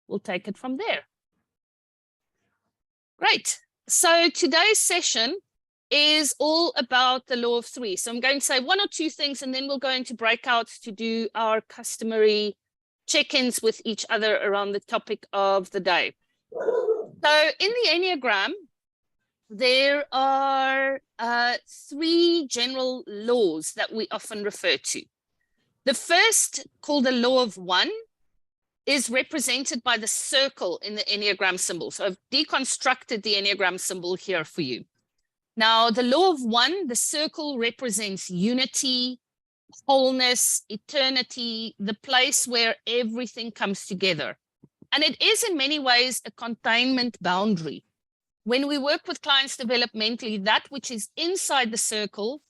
we'll take it from there. Great. So today's session is all about the law of three. So I'm going to say one or two things, and then we'll go into breakouts to do our customary check-ins with each other around the topic of the day. So in the Enneagram, there are three general laws that we often refer to. The first, called the law of one, is represented by the circle in the Enneagram symbol. So I've deconstructed the Enneagram symbol here for you. Now, the law of one, the circle represents unity, wholeness, eternity, the place where everything comes together. And it is in many ways a containment boundary. When we work with clients developmentally, that which is inside the circle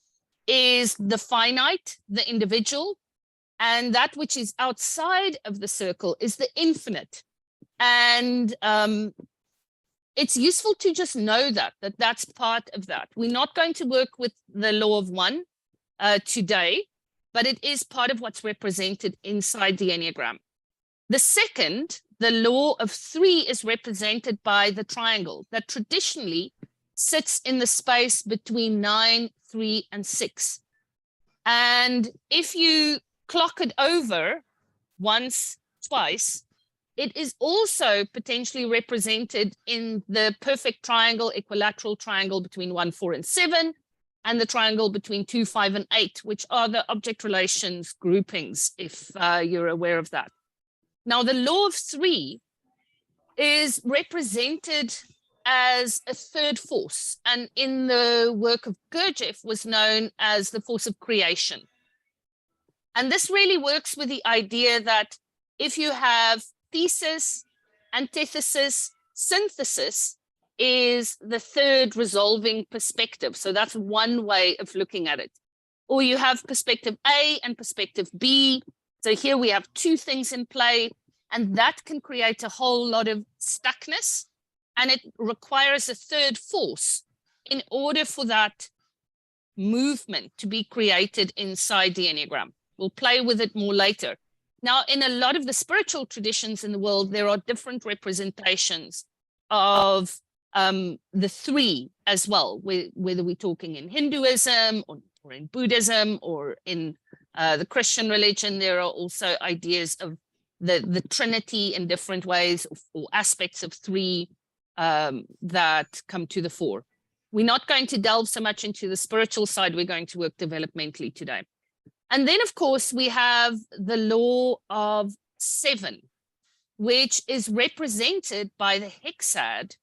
is the finite, the individual, and that which is outside of the circle is the infinite. And it's useful to just know that that's part of that. We're not going to work with the law of one today, but it is part of what's represented inside the Enneagram. The second, the law of three, is represented by the triangle that traditionally sits in the space between 9, 3, and 6. And if you clock it over once, twice, it is also potentially represented in the perfect triangle, equilateral triangle between 1, 4, and 7, and the triangle between 2, 5, and 8, which are the object relations groupings, if you're aware of that. Now, the law of three is represented as a third force, and in the work of Greeff was known as the force of creation. And this really works with the idea that if you have thesis, antithesis, synthesis is the third resolving perspective. So that's one way of looking at it. Or you have perspective A and perspective B. So here we have two things in play, and that can create a whole lot of stuckness. And it requires a third force in order for that movement to be created inside the Enneagram. We'll play with it more later. Now, in a lot of the spiritual traditions in the world, there are different representations of the three as well, whether we're talking in Hinduism or in Buddhism or in the Christian religion. There are also ideas of the Trinity in different ways, or aspects of three that come to the fore. We're not going to delve so much into the spiritual side. We're going to work developmentally today. And then, of course, we have the law of 7, which is represented by the hexad.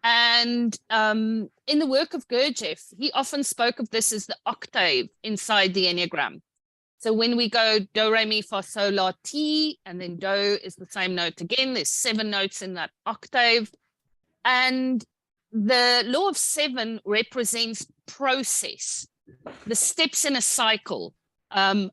And in the work of Greeff, he often spoke of this as the octave inside the Enneagram. So when we go do, re, mi, fa, sol, la, ti, and then do is the same note again, there's 7 notes in that octave. And the law of 7 represents process, the steps in a cycle,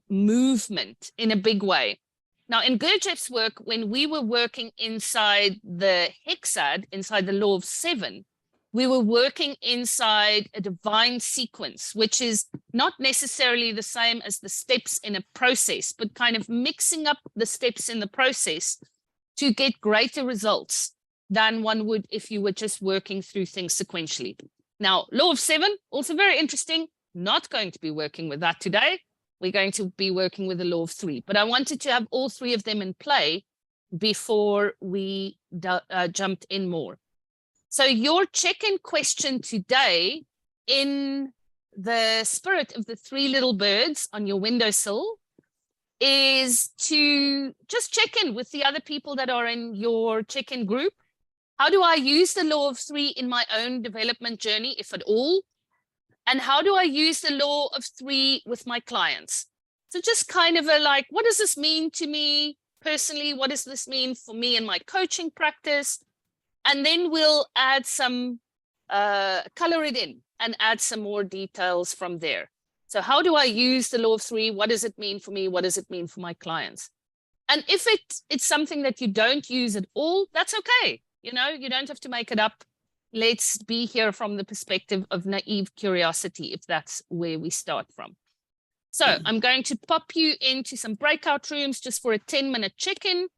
movement in a big way. Now, in Greeff's work, when we were working inside the hexad, inside the law of 7, we were working inside a divine sequence, which is not necessarily the same as the steps in a process, but kind of mixing up the steps in the process to get greater results than one would if you were just working through things sequentially. Now, law of 7, also very interesting, not going to be working with that today. We're going to be working with the law of 3, but I wanted to have all 3 of them in play before we jumped in more. So your check-in question today, in the spirit of the 3 little birds on your windowsill, is to just check in with the other people that are in your check-in group. How do I use the law of 3 in my own development journey, if at all? And how do I use the law of 3 with my clients? So just kind of a like, what does this mean to me personally? What does this mean for me in my coaching practice? And then we'll add some, color it in and add some more details from there. So how do I use the law of 3? What does it mean for me? What does it mean for my clients? And if it's something that you don't use at all, that's okay. You know, you don't have to make it up. Let's be here from the perspective of naive curiosity, if that's where we start from. So I'm going to pop you into some breakout rooms just for a 10-minute check-in.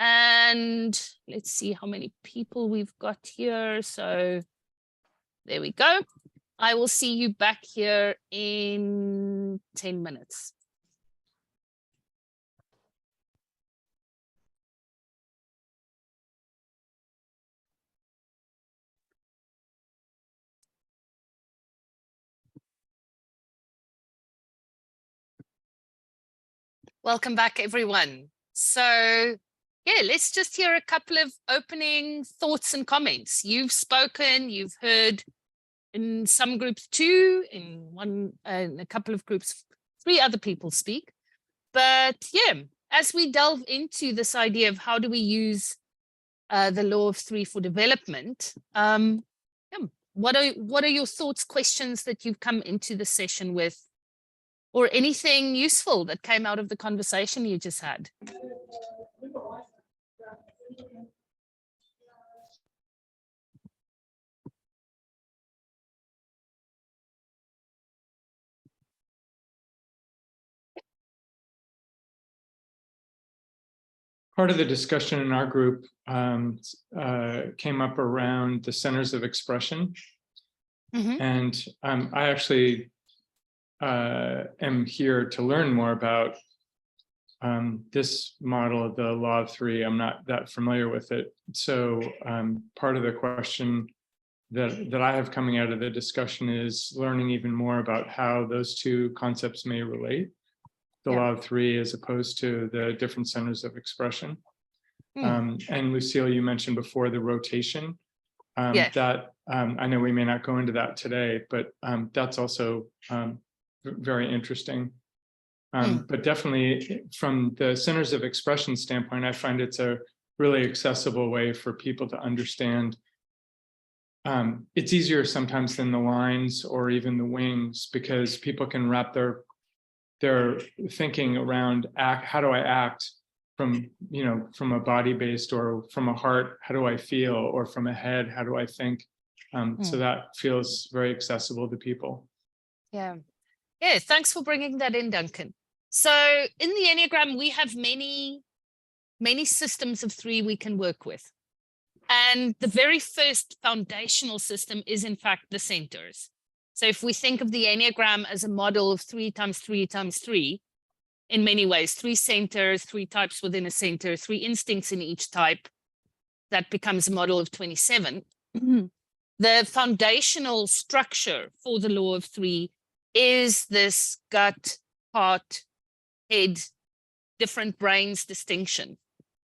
And let's see how many people we've got here. So there we go. I will see you back here in 10 minutes. Welcome back, everyone. So yeah, let's just hear a couple of opening thoughts and comments. You've spoken, you've heard in some groups 2, in a couple of groups 3 other people speak. But yeah, as we delve into this idea of how do we use the law of 3 for development, what are your thoughts, questions that you've come into the session with, or anything useful that came out of the conversation you just had? Part of the discussion in our group came up around the centers of expression. And I actually am here to learn more about this model of the law of 3. I'm not that familiar with it. So part of the question that I have coming out of the discussion is learning even more about how those two concepts may relate. The law of 3 as opposed to the different centers of expression. And Lucille, you mentioned before the rotation. That I know we may not go into that today, but that's also very interesting. But definitely from the centers of expression standpoint, I find it's a really accessible way for people to understand. It's easier sometimes than the lines or even the wings, because people can wrap their thinking around how do I act from a body based, or from a heart, how do I feel, or from a head, how do I think? So that feels very accessible to people. Yeah, thanks for bringing that in, Duncan. So in the Enneagram, we have many systems of 3 we can work with. And the very first foundational system is, in fact, the centers. So if we think of the Enneagram as a model of 3 times 3 times 3, in many ways, 3 centers, 3 types within a center, 3 instincts in each type, that becomes a model of 27. The foundational structure for the law of 3 is this gut, heart, head, different brains distinction.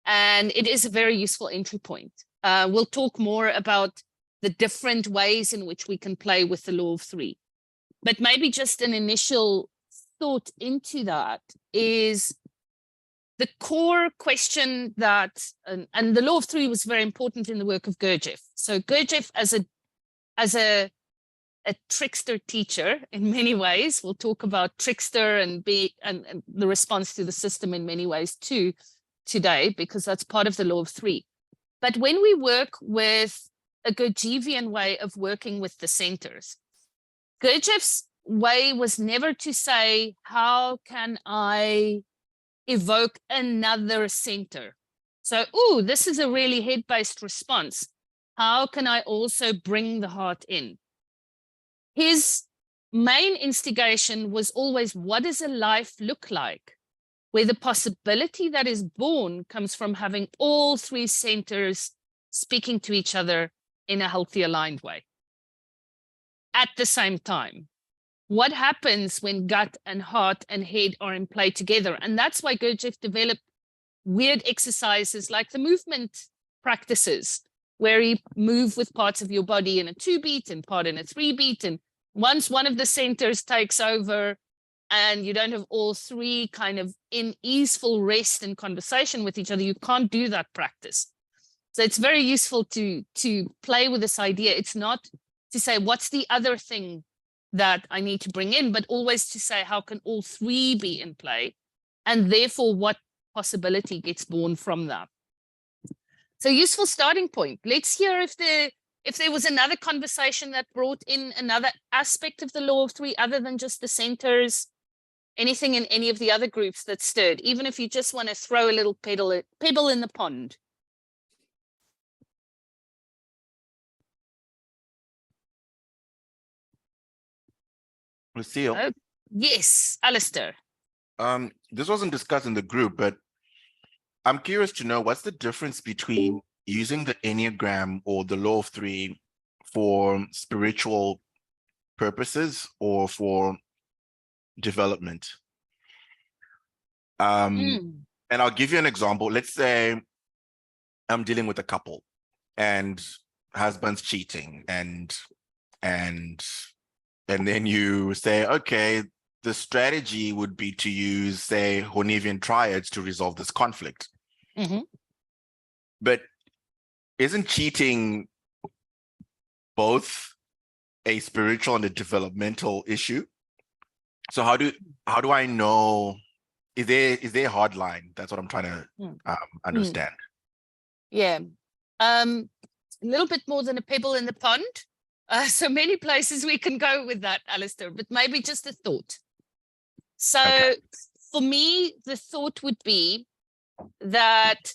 And it is a very useful entry point. We'll talk more about the different ways in which we can play with the law of 3. But maybe just an initial thought into that is the core question that, and the law of 3 was very important in the work of Greeff. So Greeff as a trickster teacher in many ways, we'll talk about trickster and the response to the system in many ways too today, because that's part of the law of 3. But when we work with a Gurdjieffian way of working with the centers, Gurdjieff's way was never to say, how can I evoke another center? So, this is a really head-based response. How can I also bring the heart in? His main instigation was always, what does a life look like, where the possibility that is born comes from having all 3 centers speaking to each other in a healthy, aligned way. At the same time, what happens when gut and heart and head are in play together? And that's why Gurdjieff developed weird exercises like the movement practices, where you move with parts of your body in a 2-beat and part in a 3-beat. And once one of the centers takes over and you don't have all 3 kind of in easeful rest and conversation with each other, you can't do that practice. So it's very useful to play with this idea. It's not to say, what's the other thing that I need to bring in, but always to say, how can all 3 be in play? And therefore, what possibility gets born from that? So useful starting point. Let's hear if there was another conversation that brought in another aspect of the law of 3 other than just the centers. Anything in any of the other groups that stirred, even if you just want to throw a little pebble in the pond. Lucille. Oh, yes, Alistair. This wasn't discussed in the group, but I'm curious to know what's the difference between using the Enneagram or the Law of Three for spiritual purposes or for development. And I'll give you an example. Let's say I'm dealing with a couple and husband's cheating and then you say, okay, the strategy would be to use, say, Hornevian triads to resolve this conflict. But isn't cheating both a spiritual and a developmental issue? So how do I know? Is there a hard line? That's what I'm trying to understand. Yeah, a little bit more than a pebble in the pond. So many places we can go with that, Alistair, but maybe just a thought. So for me, the thought would be that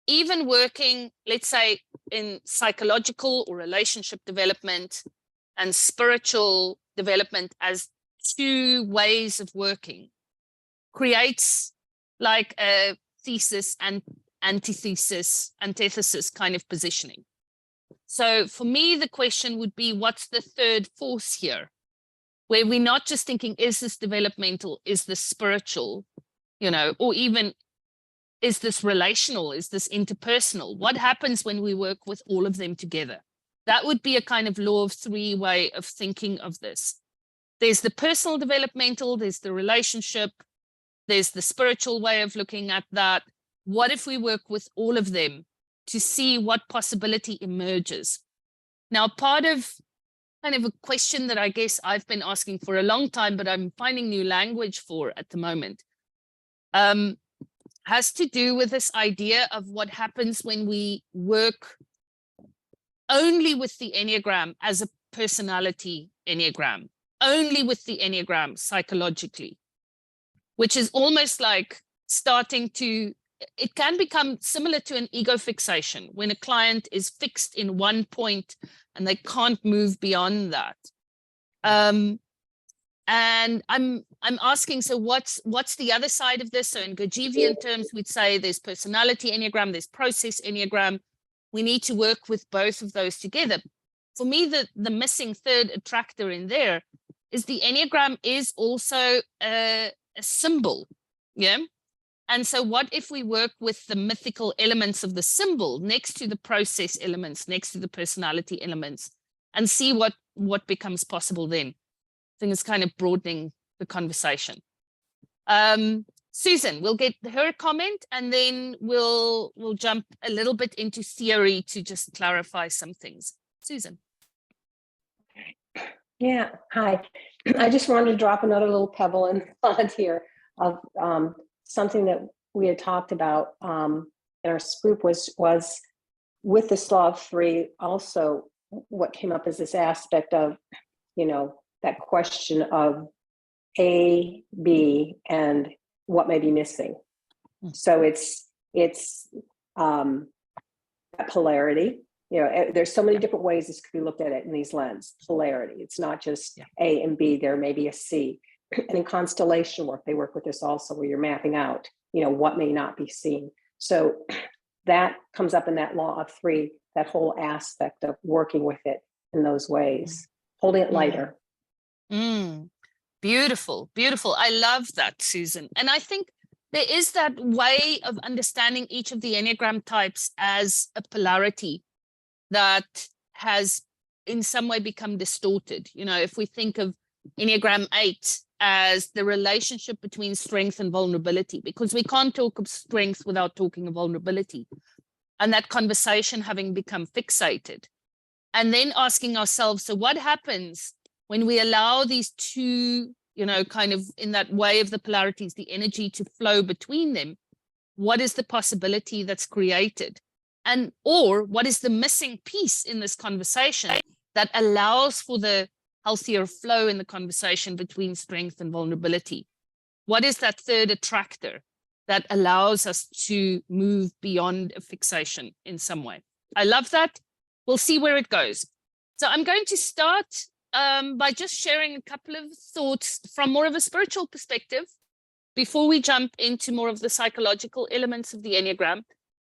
even working, let's say, in psychological or relationship development and spiritual development as two ways of working creates like a thesis and antithesis kind of positioning. So for me, the question would be, what's the third force here? Where we're not just thinking, is this developmental, is this spiritual, or even is this relational, is this interpersonal? What happens when we work with all of them together? That would be a kind of Law of Three way of thinking of this. There's the personal developmental, there's the relationship, there's the spiritual way of looking at that. What if we work with all of them to see what possibility emerges? Now, part of kind of a question that I guess I've been asking for a long time, but I'm finding new language for at the moment, has to do with this idea of what happens when we work only with the Enneagram as a personality Enneagram, only with the Enneagram psychologically, which is almost like starting to, it can become similar to an ego fixation when a client is fixed in one point and they can't move beyond that. And I'm asking, so what's the other side of this? So in Gurdjieffian terms, we'd say there's personality Enneagram, there's process Enneagram. We need to work with both of those together. For me, the missing third attractor in there is the Enneagram is also a symbol, yeah? And so what if we work with the mythical elements of the symbol next to the process elements, next to the personality elements, and see what becomes possible then? I think it's kind of broadening the conversation. Susan, we'll get her comment and then we'll jump a little bit into theory to just clarify some things. Susan. Yeah, hi. I just wanted to drop another little pebble in the pond here of something that we had talked about in our group was with this Law of Three. Also, what came up is this aspect of, that question of A, B, and what may be missing. So it's that polarity. There's so many different ways this could be looked at it in these lens. Polarity. It's not just A and B. There may be a C. And in constellation work, they work with this also, where you're mapping out, what may not be seen. So that comes up in that Law of Three, that whole aspect of working with it in those ways, holding it lighter. Beautiful, beautiful. I love that, Susan. And I think there is that way of understanding each of the Enneagram types as a polarity that has in some way become distorted. If we think of Enneagram 8 as the relationship between strength and vulnerability, because we can't talk of strength without talking of vulnerability, and that conversation having become fixated, and then asking ourselves, so what happens when we allow these two, kind of in that way of the polarities, the energy to flow between them? What is the possibility that's created? Or what is the missing piece in this conversation that allows for the healthier flow in the conversation between strength and vulnerability? What is that third attractor that allows us to move beyond a fixation in some way? I love that. We'll see where it goes. So I'm going to start by just sharing a couple of thoughts from more of a spiritual perspective before we jump into more of the psychological elements of the Enneagram.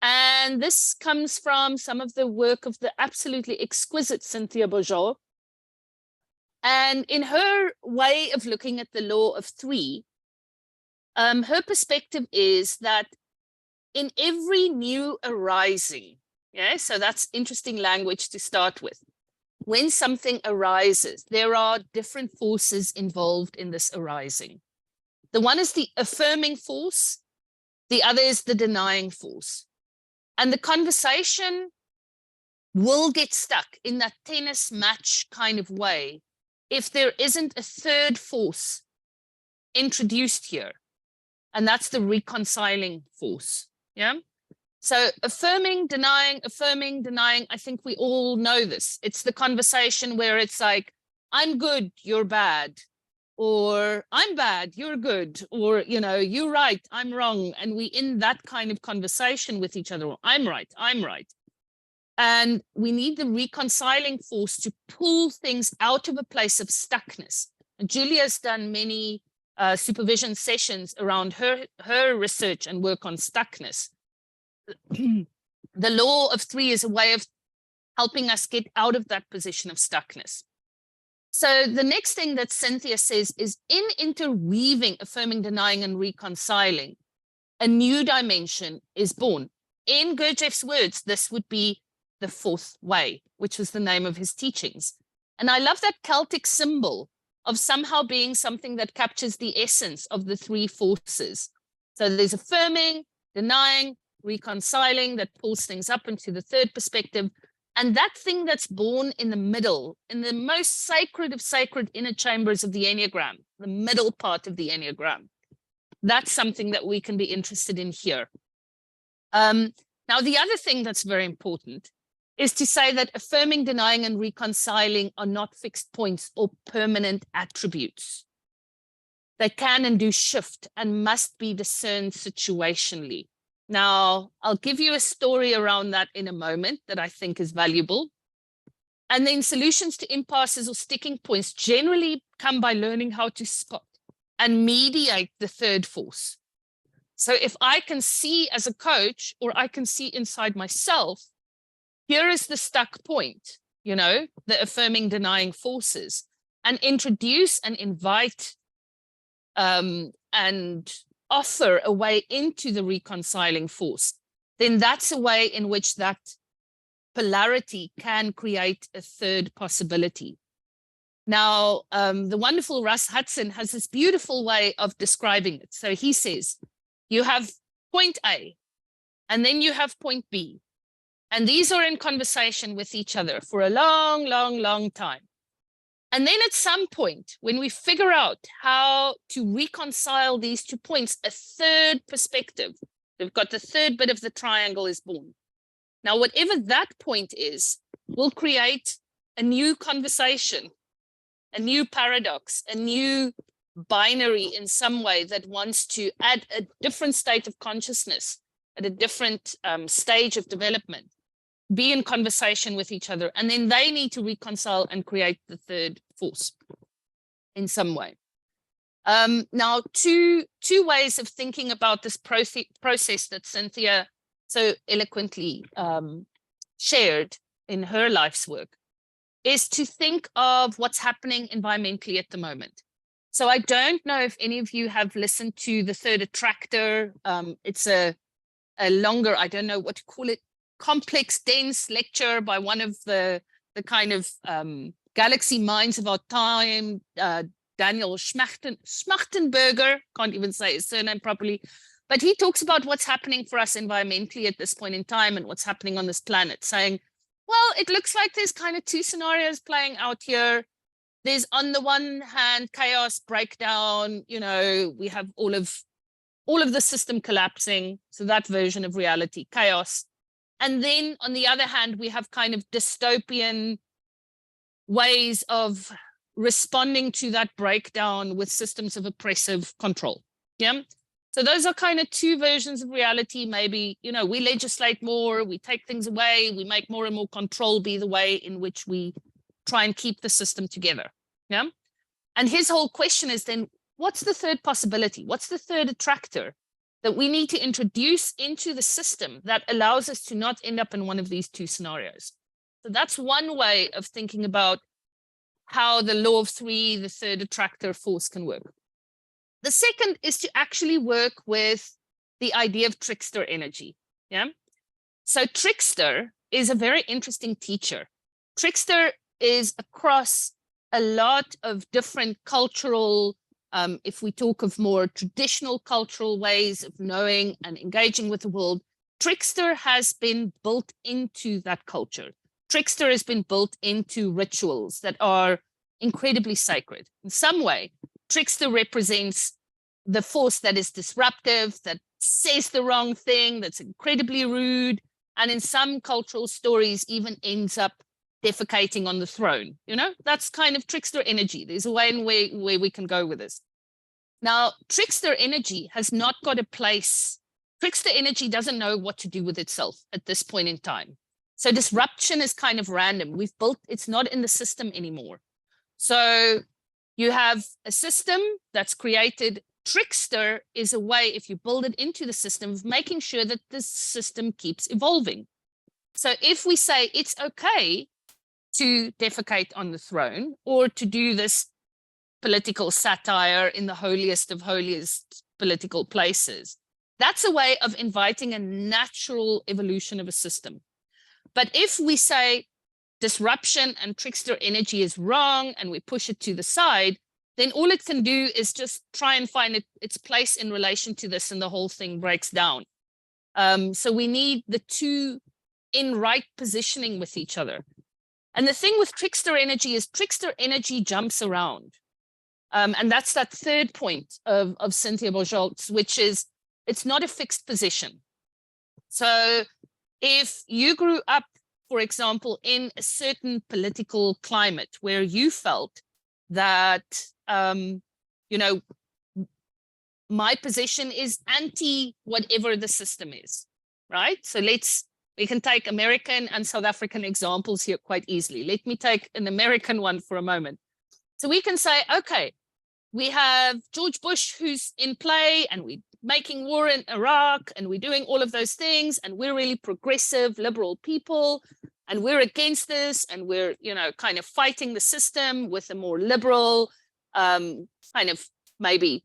And this comes from some of the work of the absolutely exquisite Cynthia Bourgeault. And in her way of looking at the law of three, her perspective is that in every new arising, yeah, so that's interesting language to start with. When something arises, there are different forces involved in this arising. The one is the affirming force, the other is the denying force. And the conversation will get stuck in that tennis match kind of way if there isn't a third force introduced here. And that's the reconciling force. Yeah. So affirming, denying, I think we all know this. It's the conversation where it's like, I'm good, you're bad, or I'm bad, you're good, or, you know, you're right, I'm wrong. And we in that kind of conversation with each other, I'm right. And we need the reconciling force to pull things out of a place of stuckness. And Julia's done many supervision sessions around her research and work on stuckness. The law of three is a way of helping us get out of that position of stuckness. So the next thing that Cynthia says is in interweaving, affirming, denying, and reconciling, a new dimension is born. In Gurdjieff's words, this would be the fourth way, which was the name of his teachings. And I love that Celtic symbol of somehow being something that captures the essence of the three forces. So there's affirming, denying, reconciling that pulls things up into the third perspective. And that thing that's born in the middle, in the most sacred of sacred inner chambers of the Enneagram, the middle part of the Enneagram, that's something that we can be interested in here. Now, the other thing that's very important is to say that affirming, denying, and reconciling are not fixed points or permanent attributes. They can and do shift and must be discerned situationally. Now, I'll give you a story around that in a moment that I think is valuable. And then solutions to impasses or sticking points generally come by learning how to spot and mediate the third force. So if I can see as a coach, or I can see inside myself, here is the stuck point, you know, the affirming, denying forces, and introduce and invite and offer a way into the reconciling force, then that's a way in which that polarity can create a third possibility. Now, the wonderful Russ Hudson has this beautiful way of describing it. So he says, you have point A, and then you have point B. And these are in conversation with each other for a long, long, long time. And then at some point, when we figure out how to reconcile these 2 points, a third perspective, they've got the third bit of the triangle is born. Now, whatever that point is, will create a new conversation, a new paradox, a new binary in some way that wants to add a different state of consciousness at a different stage of development, be in conversation with each other, and then they need to reconcile and create the third force in some way. Now, two ways of thinking about this process that Cynthia so eloquently shared in her life's work is to think of what's happening environmentally at the moment. So I don't know if any of you have listened to the third attractor. It's a longer, I don't know what to call it, complex, dense lecture by one of the kind of galaxy minds of our time, Daniel Schmachtenberger, can't even say his surname properly, but he talks about what's happening for us environmentally at this point in time and what's happening on this planet, saying, well, it looks like there's kind of two scenarios playing out here. There's on the one hand, chaos, breakdown, you know, we have all of the system collapsing. So that version of reality, chaos. And then on the other hand, we have kind of dystopian ways of responding to that breakdown with systems of oppressive control. Yeah. So those are kind of two versions of reality. Maybe, you know, we legislate more, we take things away, we make more and more control be the way in which we try and keep the system together. Yeah. And his whole question is then, what's the third possibility? What's the third attractor that we need to introduce into the system that allows us to not end up in one of these two scenarios? So that's one way of thinking about how the law of three, the third attractor force, can work. The second is to actually work with the idea of trickster energy. Yeah. So trickster is a very interesting teacher. Trickster is across a lot of different cultural, if we talk of more traditional cultural ways of knowing and engaging with the world, trickster has been built into that culture. Trickster has been built into rituals that are incredibly sacred. In some way, trickster represents the force that is disruptive, that says the wrong thing, that's incredibly rude, and in some cultural stories even ends up defecating on the throne. You know, that's kind of trickster energy. There's a way in where we can go with this. Now, trickster energy has not got a place. Trickster energy doesn't know what to do with itself at this point in time. So disruption is kind of random. We've built, it's not in the system anymore. So you have a system that's created. Trickster is a way, if you build it into the system, of making sure that the system keeps evolving. So if we say it's okay to defecate on the throne or to do this political satire in the holiest of holiest political places, that's a way of inviting a natural evolution of a system. But if we say disruption and trickster energy is wrong and we push it to the side, then all it can do is just try and find its place in relation to this, and the whole thing breaks down. So we need the two in right positioning with each other. And the thing with trickster energy is trickster energy jumps around. And that's that third point of Cynthia Bourgeault's, which is it's not a fixed position. So if you grew up, for example, in a certain political climate where you felt that, you know, my position is anti whatever the system is, right? So we can take American and South African examples here quite easily. Let me take an American one for a moment. So we can say, okay, we have George Bush who's in play, and we're making war in Iraq, and we're doing all of those things, and we're really progressive, liberal people, and we're against this, and we're, you know, kind of fighting the system with a more liberal kind of maybe,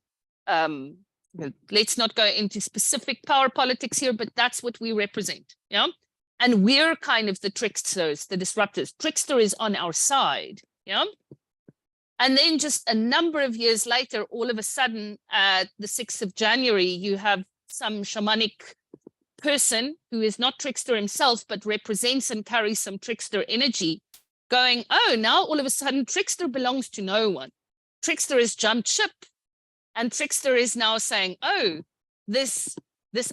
let's not go into specific power politics here, but that's what we represent. Yeah. And we're kind of the tricksters, the disruptors. Trickster is on our side. Yeah. And then just a number of years later, all of a sudden, at the 6th of January, you have some shamanic person who is not trickster himself, but represents and carries some trickster energy going, oh, now all of a sudden, trickster belongs to no one. Trickster has jumped ship. And trickster is now saying, oh, this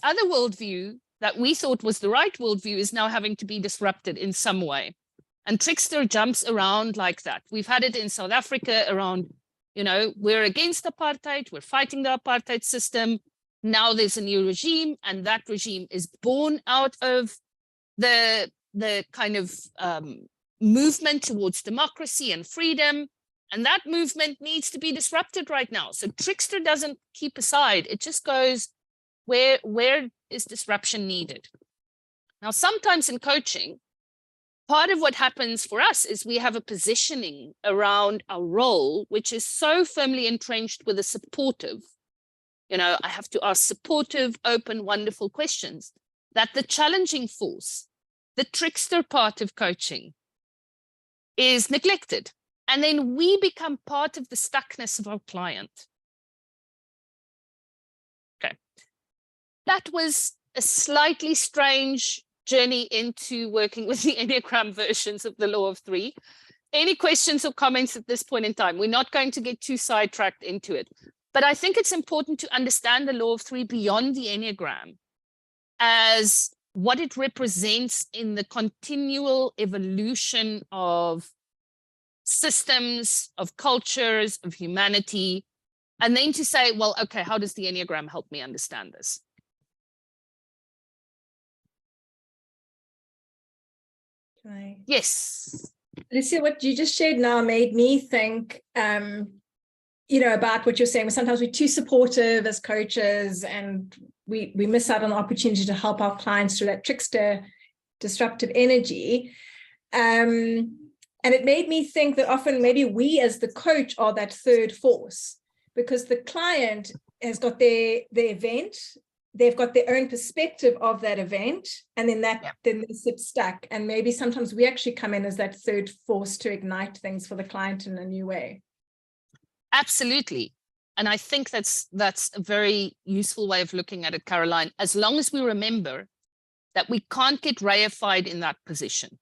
other worldview that we thought was the right worldview is now having to be disrupted in some way. And trickster jumps around like that. We've had it in South Africa around, you know, we're against apartheid, we're fighting the apartheid system. Now there's a new regime, and that regime is born out of the kind of movement towards democracy and freedom. And that movement needs to be disrupted right now. So trickster doesn't keep aside. It just goes, where is disruption needed? Now, sometimes in coaching, part of what happens for us is we have a positioning around our role, which is so firmly entrenched with a supportive, you know, I have to ask supportive, open, wonderful questions, that the challenging force, the trickster part of coaching, is neglected. And then we become part of the stuckness of our client. Okay. That was a slightly strange journey into working with the Enneagram versions of the law of three. Any questions or comments at this point in time? We're not going to get too sidetracked into it. But I think it's important to understand the law of three beyond the Enneagram as what it represents in the continual evolution of systems, of cultures, of humanity. And then to say, well, okay, how does the Enneagram help me understand this? Right. Yes. Lucille, what you just shared now made me think, about what you're saying. Sometimes we're too supportive as coaches, and we miss out on the opportunity to help our clients through that trickster, disruptive energy. And it made me think that often maybe we as the coach are that third force, because the client has got their event, they've got their own perspective of that event, and then then they sit stuck. And maybe sometimes we actually come in as that third force to ignite things for the client in a new way. Absolutely. And I think that's a very useful way of looking at it, Caroline, as long as we remember that we can't get reified in that position.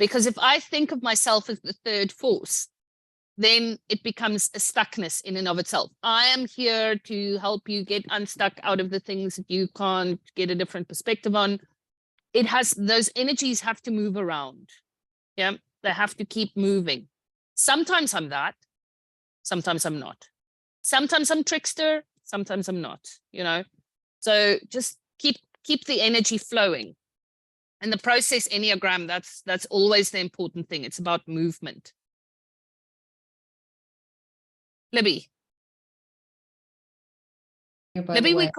Because if I think of myself as the third force, then it becomes a stuckness in and of itself. I am here to help you get unstuck out of the things that you can't get a different perspective on. Those energies have to move around. Yeah, they have to keep moving. Sometimes I'm that, sometimes I'm not. Sometimes I'm trickster, sometimes I'm not, So just keep the energy flowing. And the process Enneagram, that's always the important thing. It's about movement. Libby. Libby,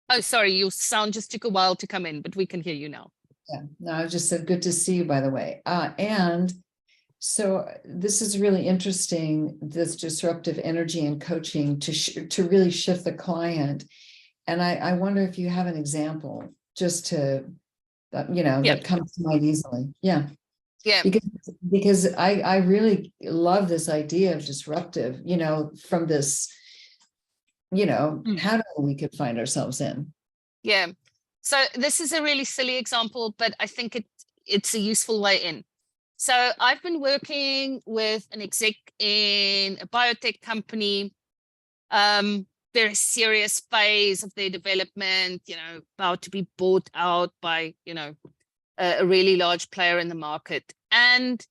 oh, sorry, your sound just took a while to come in, but we can hear you now. Yeah, no, I just said good to see you, by the way. And so this is really interesting, this disruptive energy and coaching to really shift the client. And I wonder if you have an example just to, that comes to mind easily. Yeah. Yeah. Because I really love this idea of disruptive, from this, pattern we could find ourselves in. Yeah. So this is a really silly example, but I think it's a useful way in. So I've been working with an exec in a biotech company, very serious phase of their development, about to be bought out by, a really large player in the market. And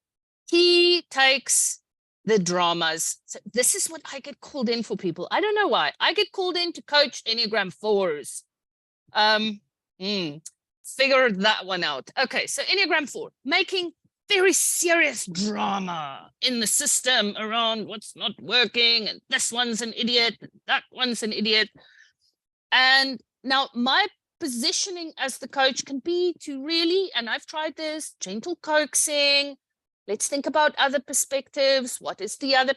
he takes the dramas. So this is what I get called in for, people. I don't know why. I get called in to coach Enneagram 4s. Figure that one out. Okay, so Enneagram 4, making very serious drama in the system around what's not working, and this one's an idiot, and that one's an idiot. And now my positioning as the coach can be to really, and I've tried this, gentle coaxing. Let's think about other perspectives. What is the other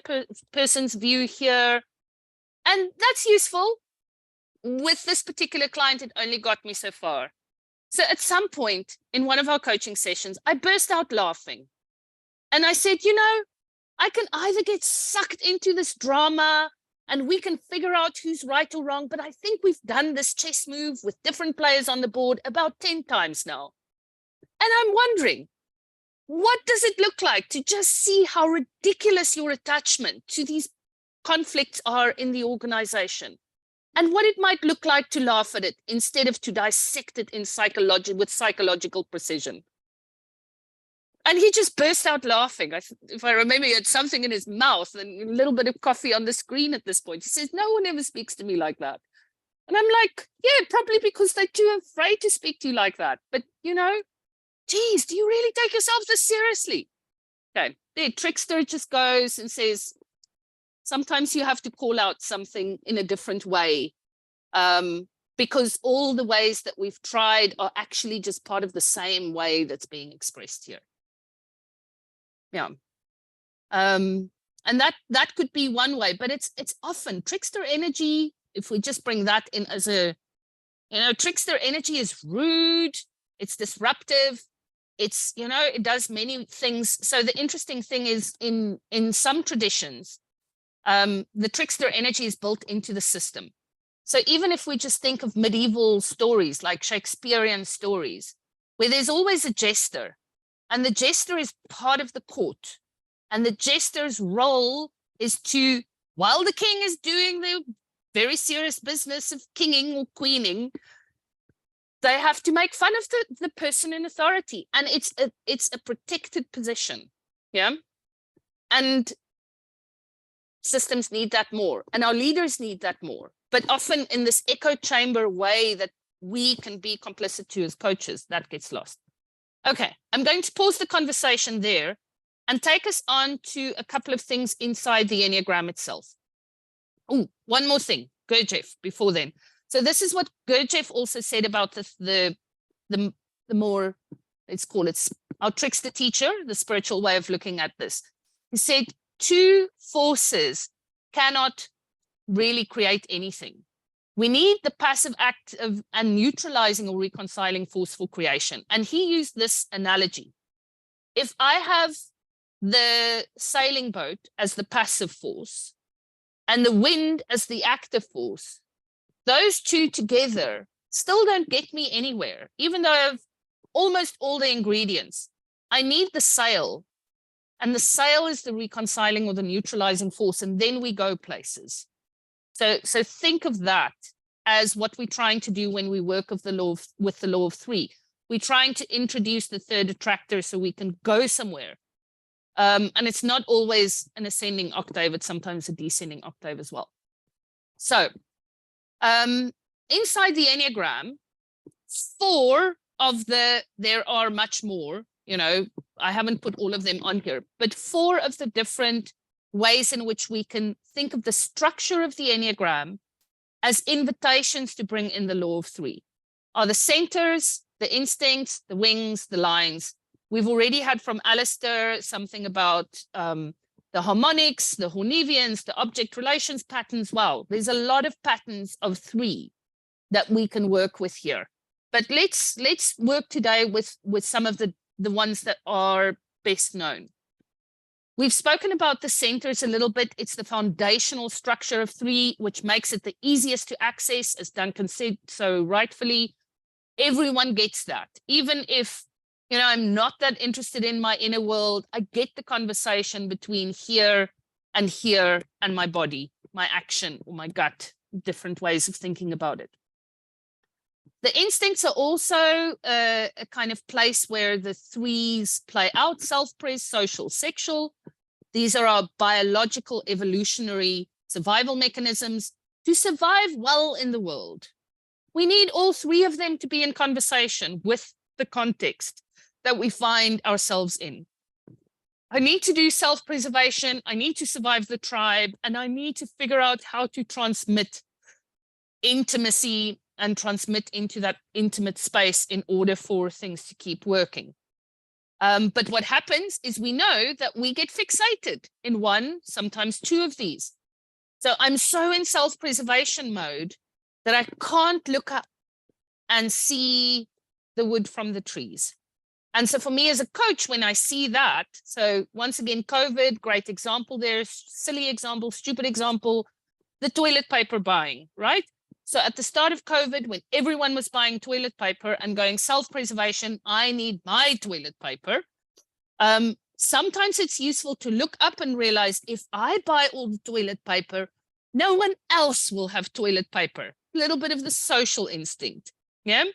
person's view here? And that's useful. With this particular client, it only got me so far. So at some point in one of our coaching sessions, I burst out laughing. And I said, I can either get sucked into this drama and we can figure out who's right or wrong, but I think we've done this chess move with different players on the board about 10 times now. And I'm wondering, what does it look like to just see how ridiculous your attachment to these conflicts are in the organization? And what it might look like to laugh at it instead of to dissect it in with psychological precision. And he just burst out laughing. If I remember, he had something in his mouth and a little bit of coffee on the screen at this point. He says, no one ever speaks to me like that. And I'm like, yeah, probably because they're too afraid to speak to you like that. But, geez, do you really take yourself this seriously? Okay, the trickster just goes and says, sometimes you have to call out something in a different way, because all the ways that we've tried are actually just part of the same way that's being expressed here. Yeah. And that could be one way, but it's often trickster energy. If we just bring that in as trickster energy is rude, it's disruptive, it's, it does many things. So the interesting thing is in some traditions, the trickster energy is built into the system. So even if we just think of medieval stories like Shakespearean stories, where there's always a jester, and the jester is part of the court, and the jester's role is to, while the king is doing the very serious business of kinging or queening, they have to make fun of the person in authority, and it's a protected position. Yeah. And systems need that more, and our leaders need that more, but often in this echo chamber way that we can be complicit to as coaches, that gets lost. Okay, I'm going to pause the conversation there and take us on to a couple of things inside the Enneagram itself. Oh, one more thing, Gurdjieff, before then. So this is what Gurdjieff also said about the more, let's call it our trickster teacher, the spiritual way of looking at this. He said, two forces cannot really create anything. We need the passive act of and neutralizing or reconciling force for creation. And he used this analogy. If I have the sailing boat as the passive force and the wind as the active force, those two together still don't get me anywhere, even though I have almost all the ingredients. I need the sail, and the sail is the reconciling or the neutralizing force, and then we go places. So think of that as what we're trying to do when we work with the law of three. We're trying to introduce the third attractor so we can go somewhere. And it's not always an ascending octave, it's sometimes a descending octave as well. So inside the Enneagram, there are much more, I haven't put all of them on here, but 4 of the different ways in which we can think of the structure of the Enneagram as invitations to bring in the law of three are the centers, the instincts, the wings, the lines. We've already had from Alistair something about the harmonics, the Hornevians, the object relations patterns. Wow, there's a lot of patterns of 3 that we can work with here. But let's work today with some of the ones that are best known. We've spoken about the centers a little bit. It's the foundational structure of 3, which makes it the easiest to access, as Duncan said so rightfully. Everyone gets that. Even if, I'm not that interested in my inner world, I get the conversation between here and my body, my action or my gut, different ways of thinking about it. The instincts are also a kind of place where the 3s play out: self-pres, social, sexual. These are our biological, evolutionary survival mechanisms to survive well in the world. We need all 3 of them to be in conversation with the context that we find ourselves in. I need to do self-preservation, I need to survive the tribe, and I need to figure out how to transmit intimacy and transmit into that intimate space in order for things to keep working. But what happens is we know that we get fixated in 1, sometimes 2 of these. So I'm so in self-preservation mode that I can't look up and see the wood from the trees. And so for me as a coach, when I see that, so once again, COVID, great example there, silly example, stupid example, the toilet paper buying, right? So at the start of COVID, when everyone was buying toilet paper and going self-preservation, I need my toilet paper. Sometimes it's useful to look up and realize if I buy all the toilet paper, no one else will have toilet paper. A little bit of the social instinct, yeah?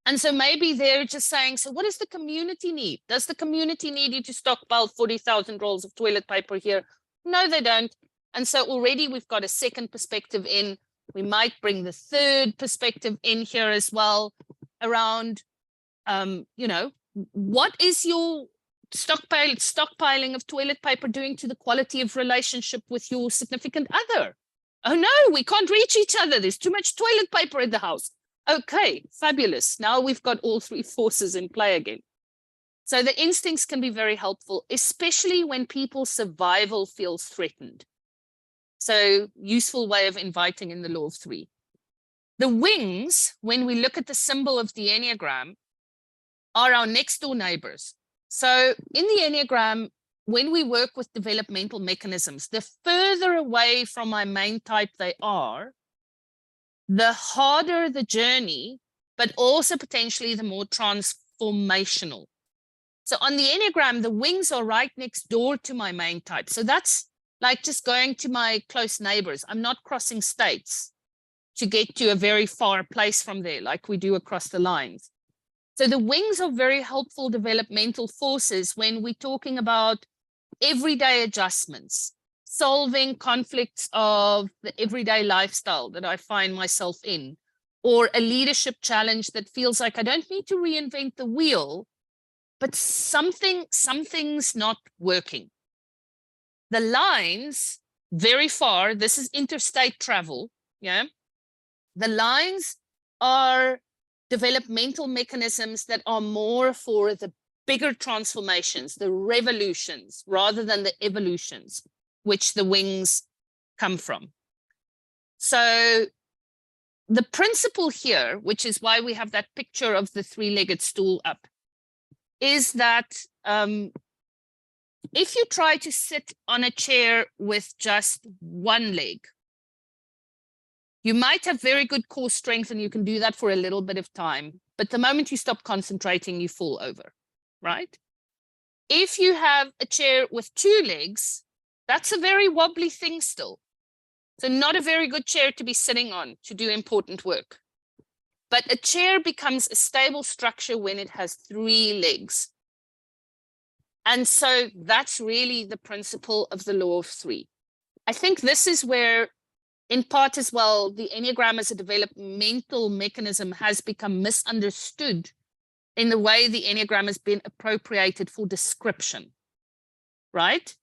And so maybe they're just saying, so what does the community need? Does the community need you to stockpile 40,000 rolls of toilet paper here? No, they don't. And so already we've got a second perspective in. We might bring the third perspective in here as well around, what is your stockpiling of toilet paper doing to the quality of relationship with your significant other? Oh no, we can't reach each other. There's too much toilet paper in the house. Okay, fabulous. Now we've got all 3 forces in play again. So the instincts can be very helpful, especially when people's survival feels threatened. So useful way of inviting in the law of 3. The wings, when we look at the symbol of the Enneagram, are our next door neighbors. So in the Enneagram, when we work with developmental mechanisms, the further away from my main type they are, the harder the journey, but also potentially the more transformational. So on the Enneagram, the wings are right next door to my main type. So that's like just going to my close neighbors. I'm not crossing states to get to a very far place from there, like we do across the lines. So the wings are very helpful developmental forces when we're talking about everyday adjustments, solving conflicts of the everyday lifestyle that I find myself in, or a leadership challenge that feels like I don't need to reinvent the wheel, but something's not working. The lines very far, this is interstate travel, yeah? The lines are developmental mechanisms that are more for the bigger transformations, the revolutions, rather than the evolutions, which the wings come from. So the principle here, which is why we have that picture of the three-legged stool up, is that if you try to sit on a chair with just one leg, you might have very good core strength and you can do that for a little bit of time. But the moment you stop concentrating, you fall over, right? If you have a chair with two legs, that's a very wobbly thing still. So not a very good chair to be sitting on to do important work. But a chair becomes a stable structure when it has three legs. And so that's really the principle of the law of three. I think this is where, in part as well, the Enneagram as a developmental mechanism has become misunderstood in the way the Enneagram has been appropriated for description, right?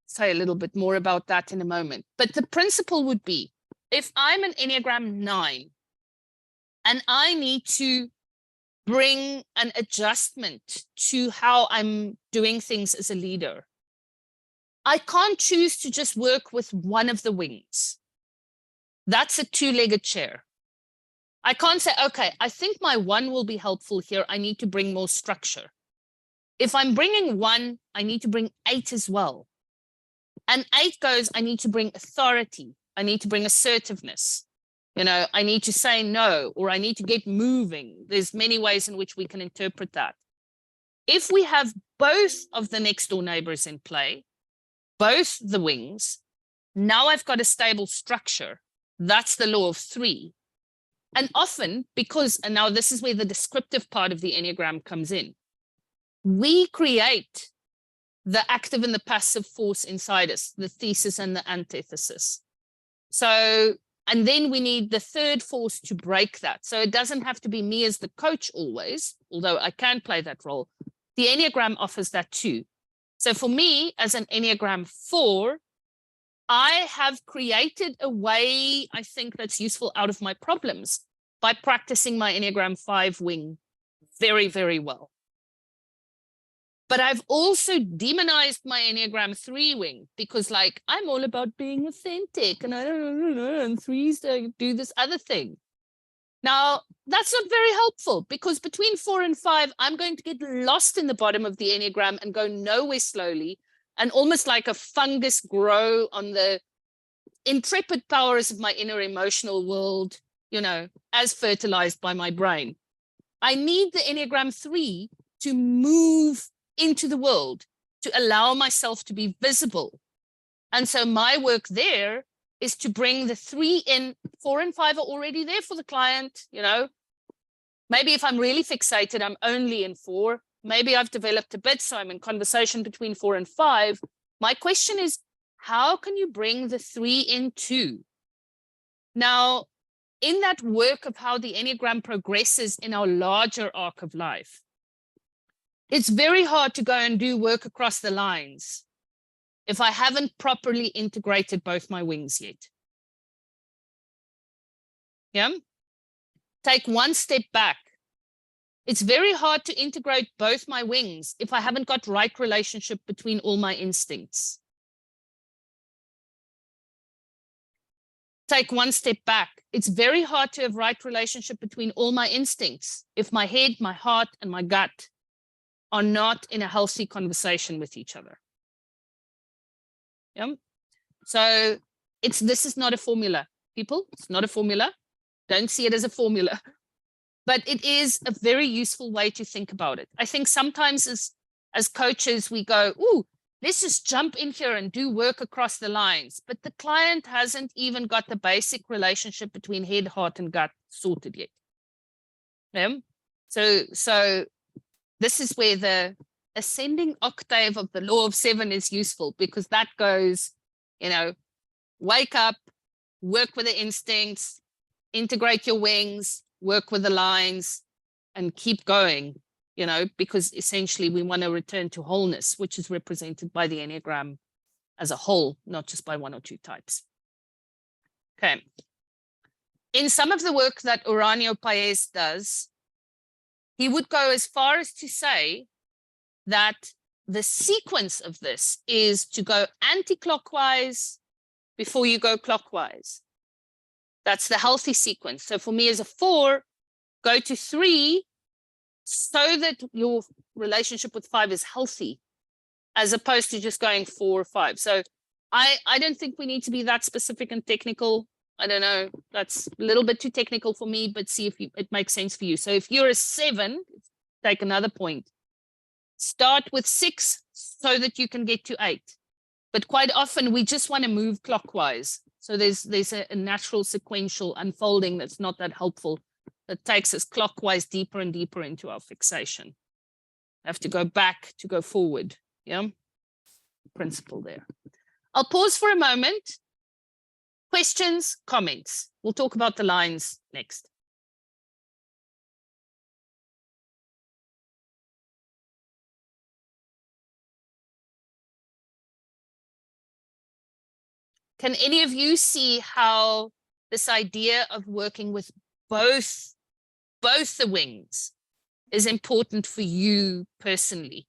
Say a little bit more about that in a moment. But the principle would be, if I'm an Enneagram 9 and I need to bring an adjustment to how I'm doing things as a leader, I can't choose to just work with one of the wings. That's a two-legged chair. I can't say, okay, I think my 1 will be helpful here. I need to bring more structure. If I'm bringing 1, I need to bring 8 as well. And 8 goes, I need to bring authority. I need to bring assertiveness. You know, I need to say no, or I need to get moving. There's many ways in which we can interpret that. If we have both of the next door neighbors in play, both the wings, now I've got a stable structure. That's the law of three. And often, because, and now this is where the descriptive part of the Enneagram comes in, we create the active and the passive force inside us, the thesis and the antithesis. So, and then we need the third force to break that. So it doesn't have to be me as the coach always, although I can play that role. The Enneagram offers that too. So for me, as an Enneagram 4, I have created a way, I think, that's useful out of my problems by practicing my Enneagram 5 wing very, very well. But I've also demonized my Enneagram 3 wing because, like, I'm all about being authentic and I don't know, and 3s do this other thing. Now, that's not very helpful because between 4 and 5, I'm going to get lost in the bottom of the Enneagram and go nowhere slowly and almost like a fungus grow on the intrepid powers of my inner emotional world, you know, as fertilized by my brain. I need the Enneagram 3 to move into the world, to allow myself to be visible. And so my work there is to bring the 3 in. 4 and 5 are already there for the client, you know. Maybe if I'm really fixated, I'm only in 4. Maybe I've developed a bit, so I'm in conversation between 4 and 5. My question is, how can you bring the 3 in too? Now, in that work of how the Enneagram progresses in our larger arc of life, it's very hard to go and do work across the lines if I haven't properly integrated both my wings yet. Yeah? Take one step back. It's very hard to integrate both my wings if I haven't got right relationship between all my instincts. Take one step back. It's very hard to have right relationship between all my instincts if my head, my heart, and my gut are not in a healthy conversation with each other. Yeah. So this is not a formula, people. It's not a formula. Don't see it as a formula. But it is a very useful way to think about it. I think sometimes as coaches, we go, ooh, let's just jump in here and do work across the lines. But the client hasn't even got the basic relationship between head, heart, and gut sorted yet. Yeah? So this is where the ascending octave of the law of 7 is useful, because that goes, You know, wake up, work with the instincts, integrate your wings, work with the lines, and keep going, you know, because essentially we want to return to wholeness, which is represented by the Enneagram as a whole, not just by one or two types. Okay. In some of the work that Uranio Paez does, he would go as far as to say that the sequence of this is to go anti-clockwise before you go clockwise. That's the healthy sequence. So for me as a 4, go to 3 so that your relationship with 5 is healthy, as opposed to just going 4 or 5. So I don't think we need to be that specific and technical. I don't know, that's a little bit too technical for me, but see if it makes sense for you. So if you're a 7, take another point. Start with 6 so that you can get to 8. But quite often we just want to move clockwise. So there's a natural sequential unfolding that's not that helpful, that takes us clockwise deeper and deeper into our fixation. Have to go back to go forward. Yeah, principle there. I'll pause for a moment. Questions, comments. We'll talk about the lines next. Can any of you see how this idea of working with both the wings is important for you personally?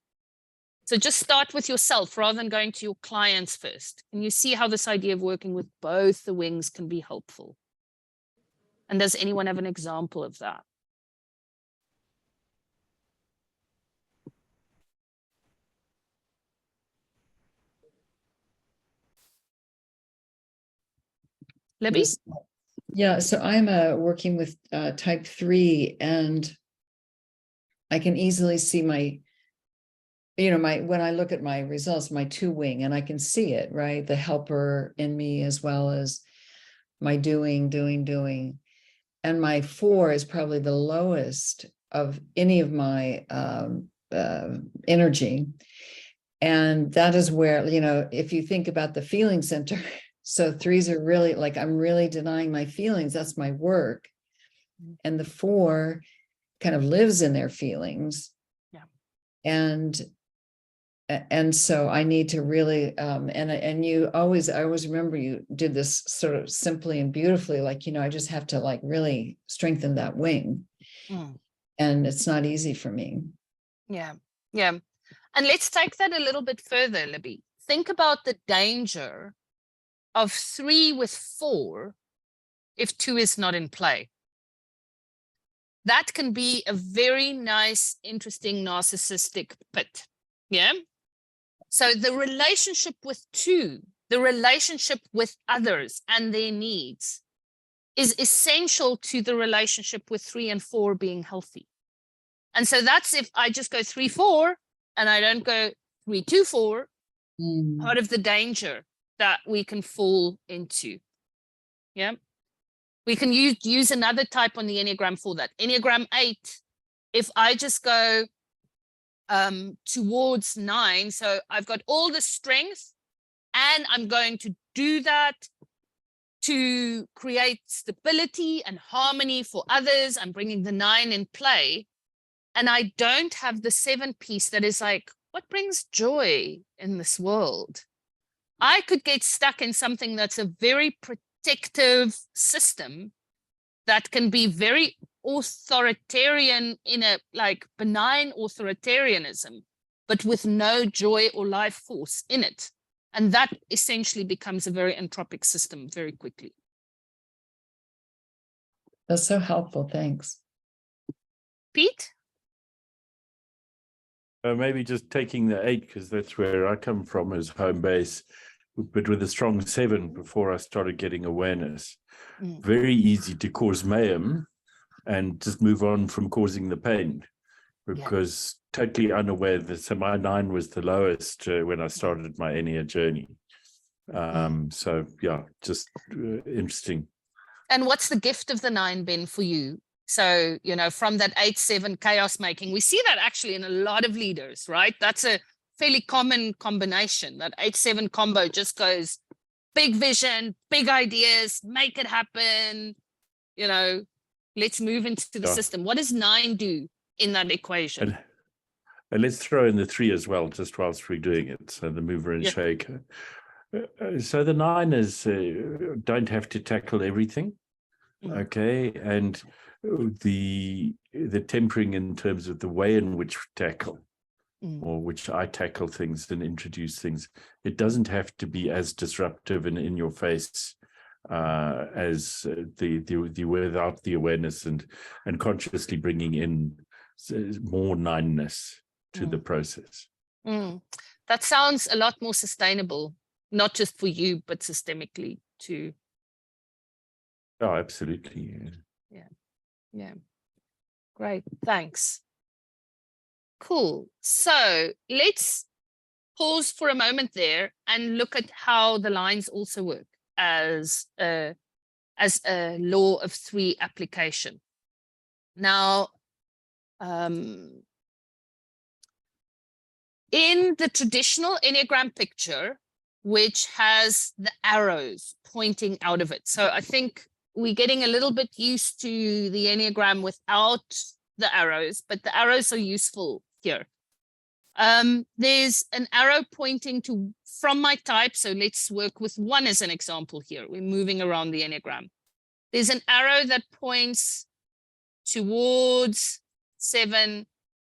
So just start with yourself rather than going to your clients first. Can you see how this idea of working with both the wings can be helpful? And does anyone have an example of that? Libby? Yeah, so I'm working with type 3, and I can easily see my, when I look at my results, my 2 wing, and I can see it, right? The helper in me, as well as my doing. And my 4 is probably the lowest of any of my energy. And that is where, if you think about the feeling center, so 3s are really like, I'm really denying my feelings. That's my work. And the 4 kind of lives in their feelings. Yeah. And so I need to really, and I always remember you did this sort of simply and beautifully, like, I just have to like really strengthen that wing. And it's not easy for me. Yeah. And let's take that a little bit further, Libby. Think about the danger of 3 with 4 if 2 is not in play. That can be a very nice, interesting, narcissistic pit. Yeah. So the relationship with 2, the relationship with others and their needs, is essential to the relationship with 3 and 4 being healthy. And so that's if I just go 3-4 and I don't go 3-2-4, part of the danger that we can fall into. Yeah. We can use another type on the Enneagram for that. Enneagram 8, if I just go towards 9, so I've got all the strength and I'm going to do that to create stability and harmony for others. I'm bringing the 9 in play, and I don't have the 7 piece that is like, what brings joy in this world? I could get stuck in something that's a very protective system that can be very authoritarian, in a like benign authoritarianism, but with no joy or life force in it. And that essentially becomes a very entropic system very quickly. That's so helpful. Thanks. Pete? Maybe just taking the 8, because that's where I come from as home base, but with a strong 7 before I started getting awareness. Very easy to cause mayhem and just move on from causing the pain, because totally unaware that, so my 9 was the lowest when I started my Ennea journey. So yeah, just interesting. And what's the gift of the 9 been for you? So, from that 8-7 chaos making, we see that actually in a lot of leaders, right? That's a fairly common combination. That 8-7 combo just goes big vision, big ideas, make it happen, let's move into the system. What does 9 do in that equation? And let's throw in the 3 as well, just whilst we're doing it. So the mover and shaker. So the 9 is don't have to tackle everything. Okay. And the tempering in terms of the way in which we tackle, or which I tackle things and introduce things, it doesn't have to be as disruptive and in your face as the without the awareness and consciously bringing in more 9-ness to the process. That sounds a lot more sustainable, not just for you, but systemically too. Oh, absolutely. Yeah. Great. Thanks. Cool. So let's pause for a moment there and look at how the lines also work as a law of 3 application. Now, in the traditional Enneagram picture, which has the arrows pointing out of it. So I think we're getting a little bit used to the Enneagram without the arrows, but the arrows are useful here. There's an arrow pointing to from my type. So let's work with 1 as an example here. We're moving around the Enneagram. There's an arrow that points towards 7,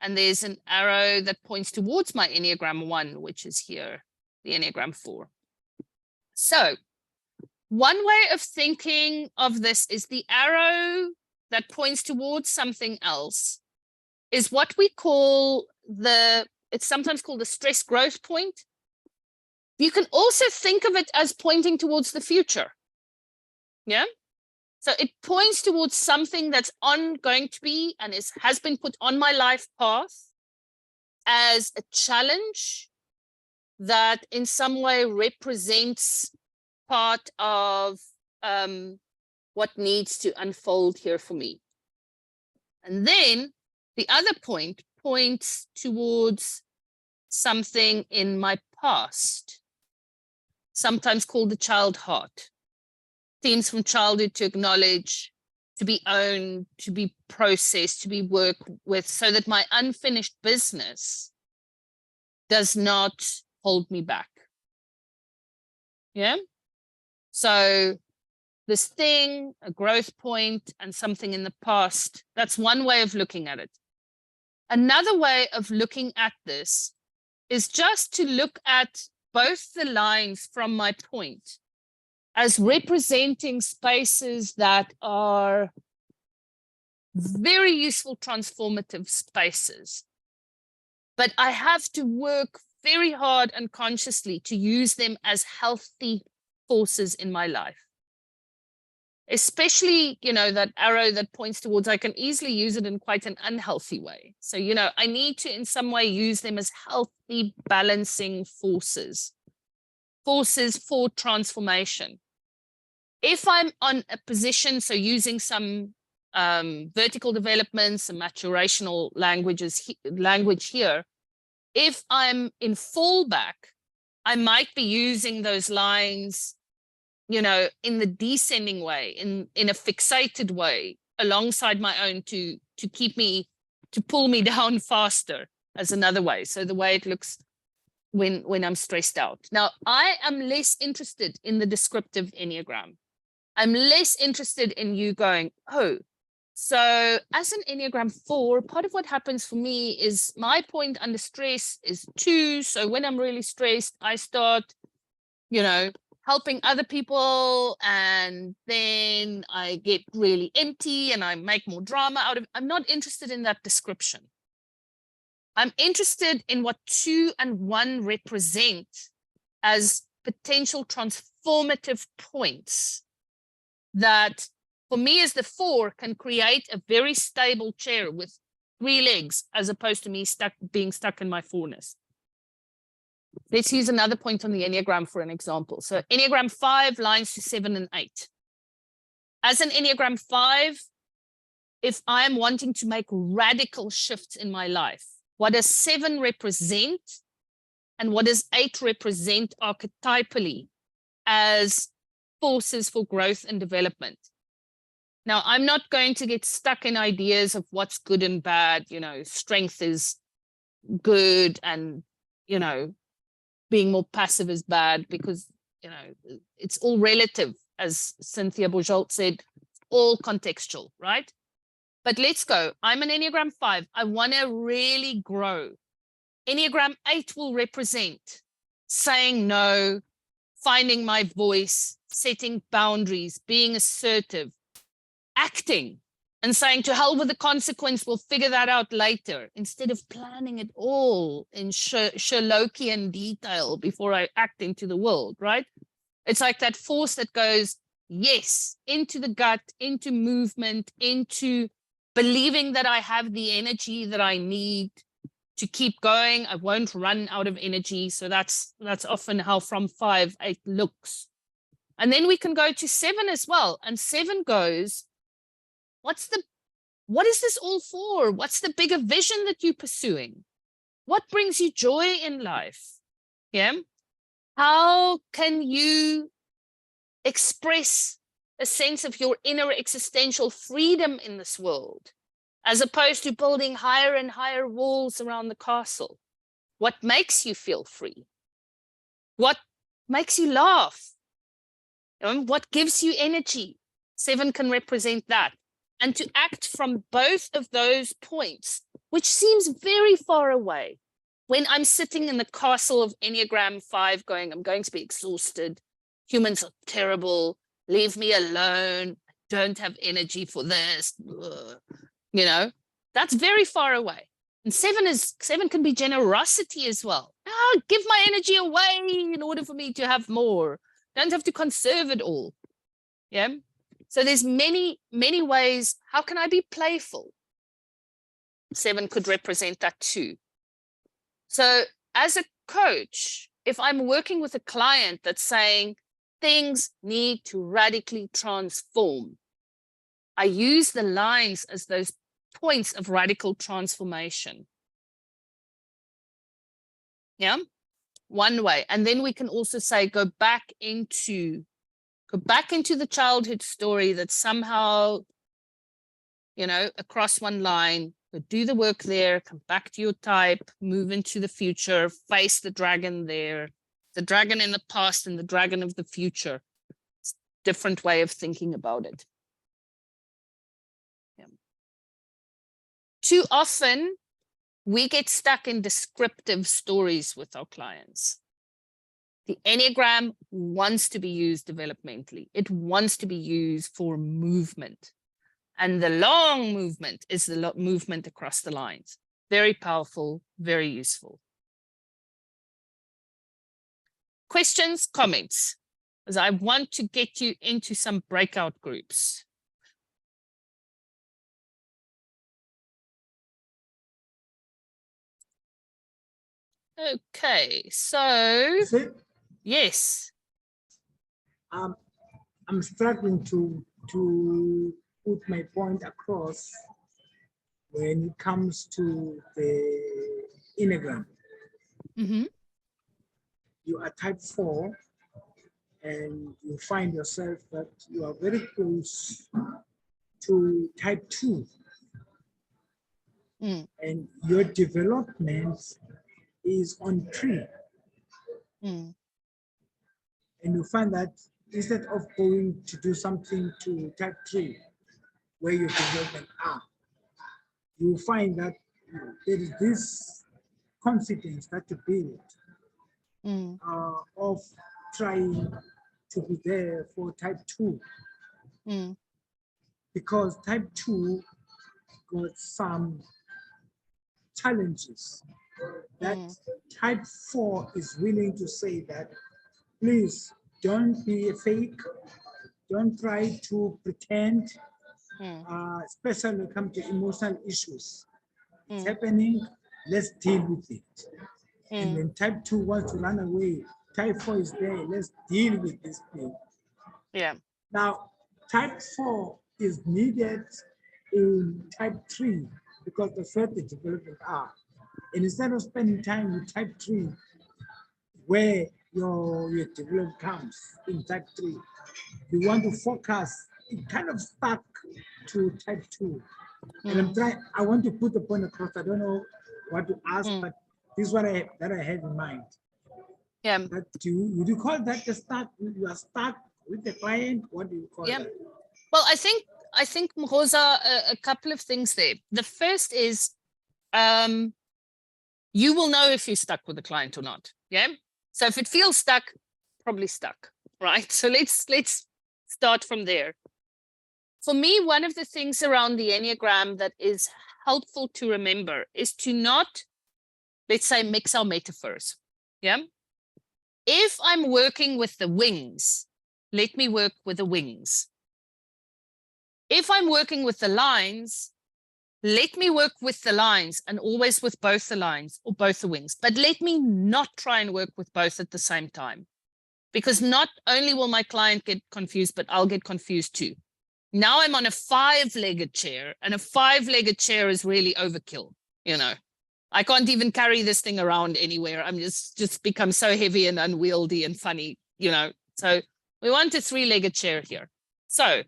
and there's an arrow that points towards my Enneagram 1, which is here, the Enneagram 4. So one way of thinking of this is the arrow that points towards something else is what we call it's sometimes called the stress growth point. You can also think of it as pointing towards the future. Yeah. So it points towards something that's going to be and has been put on my life path as a challenge that in some way represents part of what needs to unfold here for me. And then the other point points towards something in my past, sometimes called the child heart. Themes from childhood to acknowledge, to be owned, to be processed, to be worked with, so that my unfinished business does not hold me back. Yeah. So this thing, a growth point, and something in the past, that's one way of looking at it. Another way of looking at this is just to look at both the lines from my point as representing spaces that are very useful transformative spaces. But I have to work very hard and consciously to use them as healthy forces in my life. Especially, that arrow that points towards, I can easily use it in quite an unhealthy way. So, I need to in some way use them as healthy balancing forces for transformation. If I'm on a position, so using some vertical development, some maturational language here, if I'm in fallback, I might be using those lines in the descending way, in a fixated way, alongside my own to pull me down faster as another way. So the way it looks when I'm stressed out. Now, I am less interested in the descriptive Enneagram. I'm less interested in you going, oh, so as an Enneagram 4, part of what happens for me is my point under stress is 2. So when I'm really stressed, I start, helping other people, and then I get really empty and I make more drama out of it. I'm not interested in that description. I'm interested in what 2 and 1 represent as potential transformative points that, for me as the 4, can create a very stable chair with 3 legs, as opposed to me being stuck in my 4-ness. Let's use another point on the Enneagram for an example. So Enneagram 5, lines to 7 and 8. As an Enneagram 5, if I am wanting to make radical shifts in my life, what does 7 represent and what does 8 represent archetypally as forces for growth and development. Now, I'm not going to get stuck in ideas of what's good and bad, you know, strength is good and, you know, being more passive is bad, because, you know, it's all relative, as Cynthia Bourgeault said, all contextual, right? But let's go. I'm an Enneagram 5. I want to really grow. Enneagram 8 will represent saying no, finding my voice, setting boundaries, being assertive, acting and saying to hell with the consequence, we'll figure that out later, instead of planning it all in Sherlockian detail before I act into the world, right? It's like that force that goes, yes, into the gut, into movement, into believing that I have the energy that I need to keep going. I won't run out of energy. So that's often how from 5, 8 looks. And then we can go to 7 as well. And 7 goes, what is this all for? What's the bigger vision that you're pursuing? What brings you joy in life? Yeah. How can you express a sense of your inner existential freedom in this world, as opposed to building higher and higher walls around the castle? What makes you feel free? What makes you laugh? What gives you energy? 7 can represent that. And to act from both of those points, which seems very far away, when I'm sitting in the castle of Enneagram 5 going, I'm going to be exhausted, humans are terrible, leave me alone, I don't have energy for this, ugh. You know, that's very far away. And 7 can be generosity as well. Oh, give my energy away in order for me to have more. Don't have to conserve it all. Yeah. So there's many, many ways. How can I be playful? 7 could represent that too. So as a coach, if I'm working with a client that's saying things need to radically transform, I use the lines as those points of radical transformation. Yeah, one way. And then we can also say, go back into the childhood story that somehow, you know, across one line, but do the work there, come back to your type, move into the future, face the dragon there, the dragon in the past and the dragon of the future. It's a different way of thinking about it. Yeah. Too often, we get stuck in descriptive stories with our clients. The Enneagram wants to be used developmentally. It wants to be used for movement. And the long movement is the movement across the lines. Very powerful, very useful. Questions, comments, as I want to get you into some breakout groups. Okay, so yes. I'm struggling to put my point across when it comes to the Enneagram. Mm-hmm. You are type 4 and you find yourself that you are very close to type 2. Mm. And your development is on 3. Mm. And you find that instead of going to do something to type 3, where your development are, you find that there is this confidence that you build of trying to be there for type 2. Because type 2 got some challenges that type 4 is willing to say that, please don't be a fake, don't try to pretend, especially when it comes to emotional issues. It's happening, let's deal with it. And when type 2 wants to run away, type 4 is there, let's deal with this thing. Yeah. Now, type 4 is needed in type 3 because that's where the development are. And instead of spending time with type 3, where your development comes in type 3. You want to focus, it kind of stuck to type 2. And I want to put the point across. I don't know what to ask, but this is what I had in mind. Yeah. But would you call that you are stuck with the client? What do you call that? Well, I think Mhoza, a couple of things there. The first is you will know if you're stuck with the client or not. Yeah. So if it feels stuck, probably stuck, right? So let's start from there. For me, one of the things around the Enneagram that is helpful to remember is to not, let's say, mix our metaphors. Yeah. If I'm working with the wings, let me work with the wings. If I'm working with the lines, let me work with the lines and always with both the lines or both the wings. But let me not try and work with both at the same time. Because not only will my client get confused, but I'll get confused too. Now I'm on a 5-legged chair, and a 5-legged chair is really overkill. You know, I can't even carry this thing around anywhere. I'm just become so heavy and unwieldy and funny, you know. So we want a 3-legged chair here. So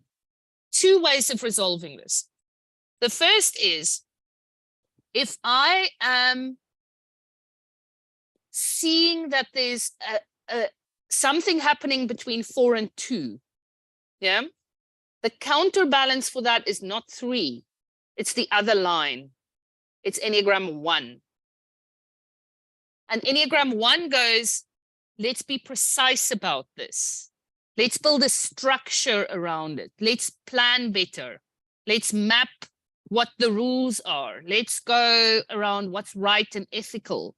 2 ways of resolving this. The first is, if I am seeing that there's something happening between 4 and 2, yeah, the counterbalance for that is not 3, it's the other line. It's Enneagram 1. And Enneagram 1 goes, let's be precise about this. Let's build a structure around it. Let's plan better. Let's map what the rules are. Let's go around what's right and ethical.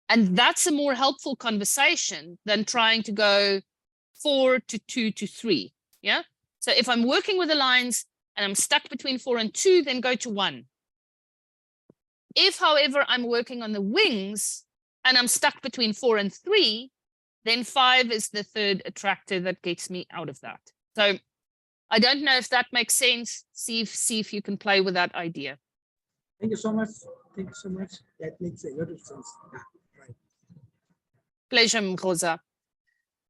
And that's a more helpful conversation than trying to go 4 to 2 to 3. Yeah. So if I'm working with the lines and I'm stuck between 4 and 2, then go to 1. If, however, I'm working on the wings and I'm stuck between 4 and 3, then 5 is the third attractor that gets me out of that. So I don't know if that makes sense. See if you can play with that idea. Thank you so much. Thank you so much. That makes a lot of sense. Right. Pleasure, Mkhoza.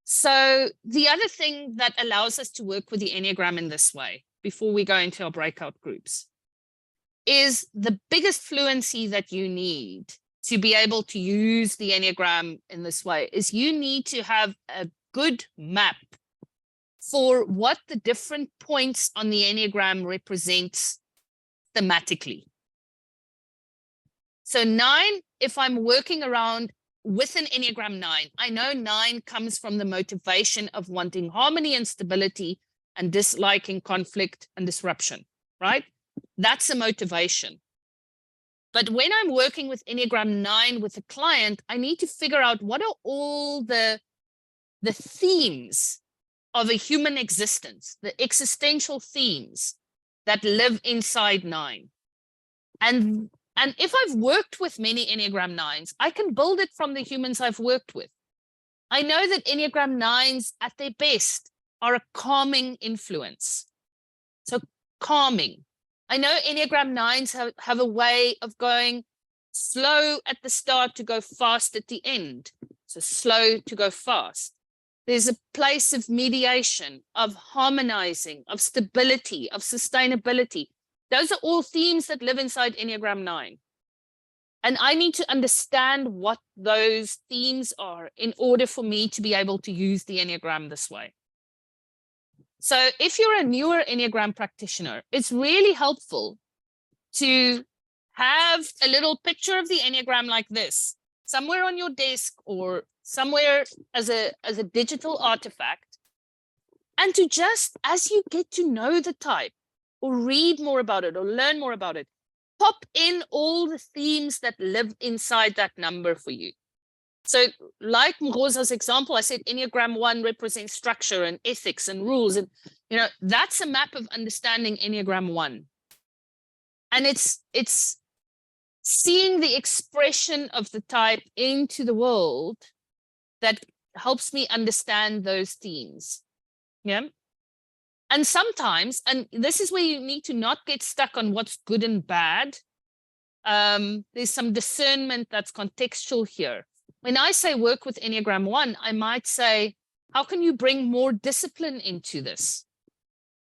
So the other thing that allows us to work with the Enneagram in this way, before we go into our breakout groups, is the biggest fluency that you need to be able to use the Enneagram in this way is you need to have a good map for what the different points on the Enneagram represents thematically. So 9, if I'm working around with an Enneagram 9, I know 9 comes from the motivation of wanting harmony and stability and disliking conflict and disruption, right? That's a motivation. But when I'm working with Enneagram 9 with a client, I need to figure out what are all the themes of a human existence, the existential themes that live inside 9. And if I've worked with many Enneagram 9s, I can build it from the humans I've worked with. I know that Enneagram 9s at their best are a calming influence. So calming. I know Enneagram 9s have a way of going slow at the start to go fast at the end. So slow to go fast. There's a place of mediation, of harmonizing, of stability, of sustainability. Those are all themes that live inside Enneagram 9. And I need to understand what those themes are in order for me to be able to use the Enneagram this way. So if you're a newer Enneagram practitioner, it's really helpful to have a little picture of the Enneagram like this, somewhere on your desk or somewhere as a digital artifact, and to just, as you get to know the type or read more about it or learn more about it, pop in all the themes that live inside that number for you. So like Mkhoza's example, I said Enneagram 1 represents structure and ethics and rules. And, you know, that's a map of understanding Enneagram 1. And it's seeing the expression of the type into the world that helps me understand those themes. Yeah. And sometimes, and this is where you need to not get stuck on what's good and bad. There's some discernment that's contextual here. when I say work with Enneagram 1, I might say, how can you bring more discipline into this?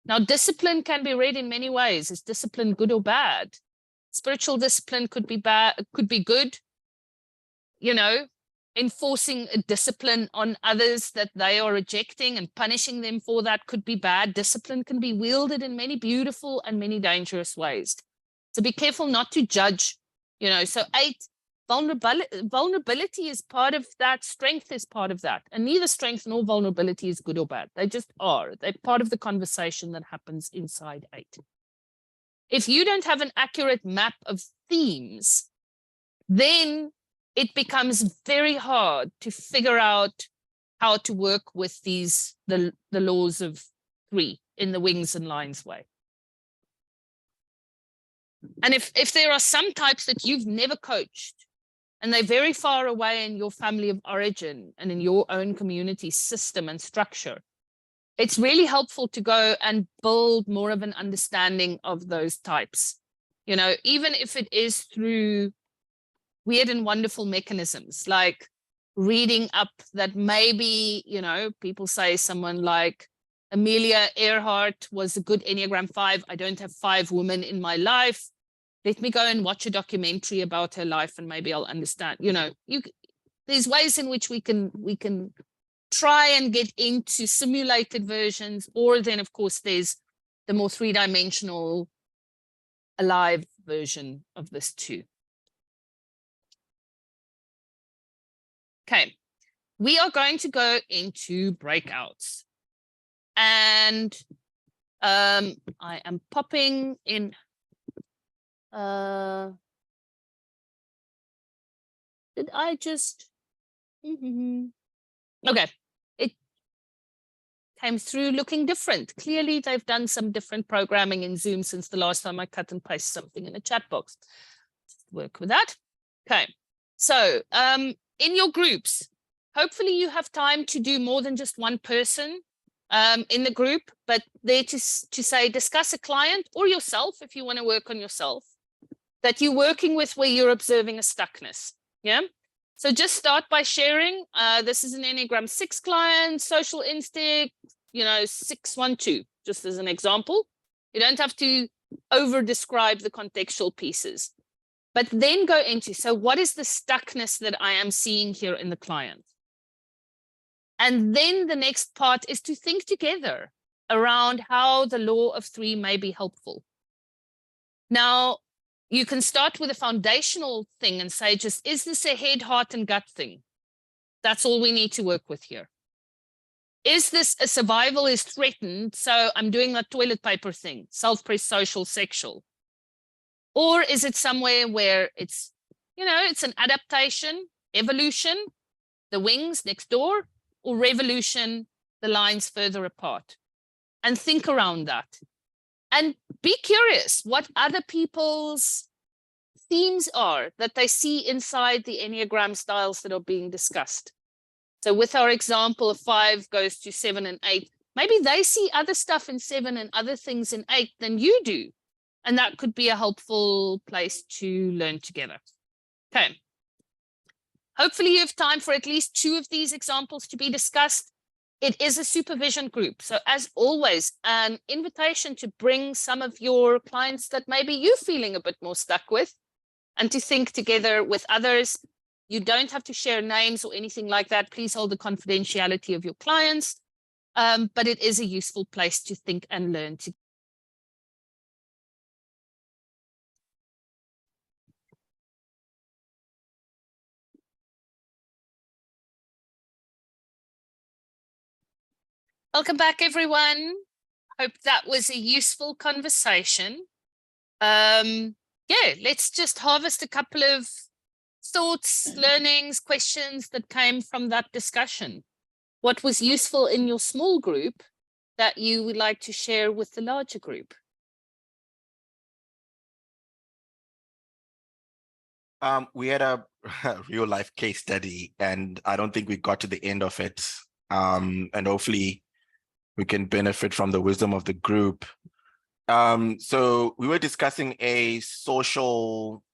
Now, discipline can be read in many ways. Is discipline good or bad? Spiritual discipline could be bad, could be good. You know, enforcing a discipline on others that they are rejecting and punishing them for that could be bad. Discipline can be wielded in many beautiful and many dangerous ways. So be careful not to judge, you know. So 8, vulnerability is part of that. Strength is part of that. And neither strength nor vulnerability is good or bad. They just are. They're part of the conversation that happens inside 8. If you don't have an accurate map of themes, then it becomes very hard to figure out how to work with these, the laws of 3 in the wings and lines way. And if there are some types that you've never coached and they're very far away in your family of origin and in your own community system and structure, it's really helpful to go and build more of an understanding of those types, you know, even if it is through weird and wonderful mechanisms, like reading up that maybe, you know, people say someone like Amelia Earhart was a good Enneagram 5. I don't have 5 women in my life. Let me go and watch a documentary about her life and maybe I'll understand. You know, there's ways in which we can try and get into simulated versions, or then of course there's the more 3-dimensional alive version of this too. Okay, we are going to go into breakouts, and I am popping in. Did I just? Okay, it came through looking different. Clearly, they've done some different programming in Zoom since the last time I cut and paste something in the chat box. Just work with that. Okay, so in your groups, hopefully you have time to do more than just one person in the group, but there to say discuss a client or yourself if you want to work on yourself that you're working with where you're observing a stuckness. Yeah. So just start by sharing. This is an Enneagram 6 client, social instinct, you know, 612, just as an example. You don't have to over describe the contextual pieces. But then go into, so what is the stuckness that I am seeing here in the client? And then the next part is to think together around how the law of 3 may be helpful. Now, you can start with a foundational thing and say, just, is this a head, heart, and gut thing? That's all we need to work with here. Is this a survival is threatened, so I'm doing that toilet paper thing, self-praise, social, sexual? Or is it somewhere where it's, you know, it's an adaptation, evolution, the wings next door, or revolution, the lines further apart? And think around that. And be curious what other people's themes are that they see inside the Enneagram styles that are being discussed. So with our example of 5 goes to 7 and 8, maybe they see other stuff in 7 and other things in 8 than you do. And that could be a helpful place to learn together. Okay. Hopefully you have time for at least 2 of these examples to be discussed. It is a supervision group. So as always, an invitation to bring some of your clients that maybe you're feeling a bit more stuck with and to think together with others. You don't have to share names or anything like that. Please hold the confidentiality of your clients. But it is a useful place to think and learn together. Welcome back, everyone. Hope that was a useful conversation. Yeah, let's just harvest a couple of thoughts, learnings, questions that came from that discussion. What was useful in your small group that you would like to share with the larger group? We had a real life case study, and I don't think we got to the end of it. And hopefully we can benefit from the wisdom of the group. So we were discussing a social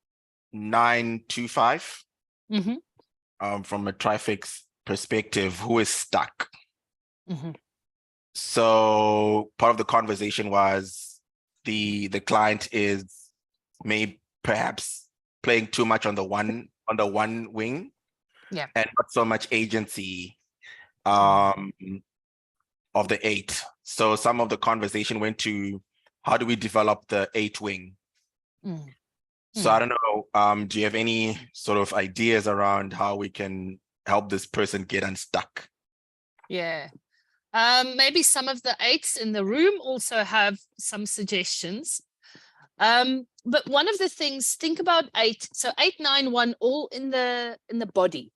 925. from a trifix perspective who is stuck. Mm-hmm. So part of the conversation was the client is perhaps playing too much on the one wing, Yeah, and not so much agency of the 8. So some of the conversation went to how do we develop the 8 wing? So I don't know, do you have any sort of ideas around how we can help this person get unstuck? yeah. Maybe some of the 8s in the room also have some suggestions. But one of the things, think about 8. So 8, 9, 1, all in the body,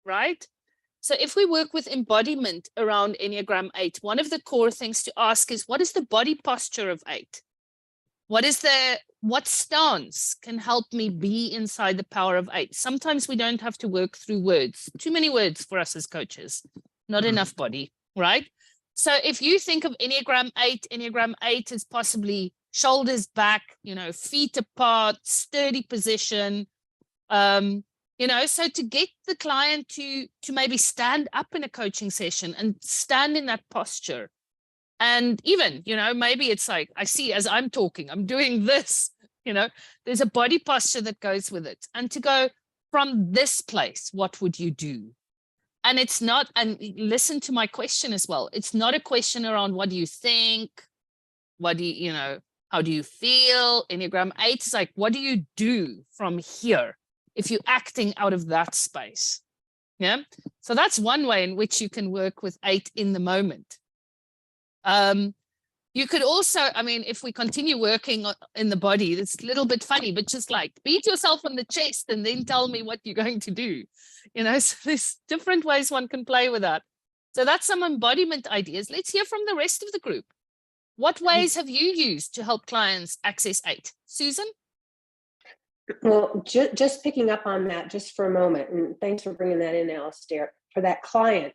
right? So if we work with embodiment around Enneagram 8, one of the core things to ask is, what is the body posture of 8? What stance can help me be inside the power of 8? Sometimes we don't have to work through words. Too many words for us as coaches, not enough body, right? So if you think of Enneagram 8 is possibly shoulders back, feet apart, sturdy position, so to get the client to maybe stand up in a coaching session and stand in that posture. And even, maybe it's like, I see as I'm talking, I'm doing this, there's a body posture that goes with it. And to go from this place, what would you do? And it's not, and listen to my question as well. It's not a question around what do you think? What do you, how do you feel? Enneagram 8 is like, what do you do from here if you're acting out of that space? Yeah. So that's one way in which you can work with 8 in the moment. You could also, if we continue working in the body, it's a little bit funny, but just like beat yourself on the chest and then tell me what you're going to do. So there's different ways one can play with that. So that's some embodiment ideas. Let's hear from the rest of the group. What ways have you used to help clients access 8? Susan? Well, just picking up on that just for a moment, and thanks for bringing that in, Alistair. For that client,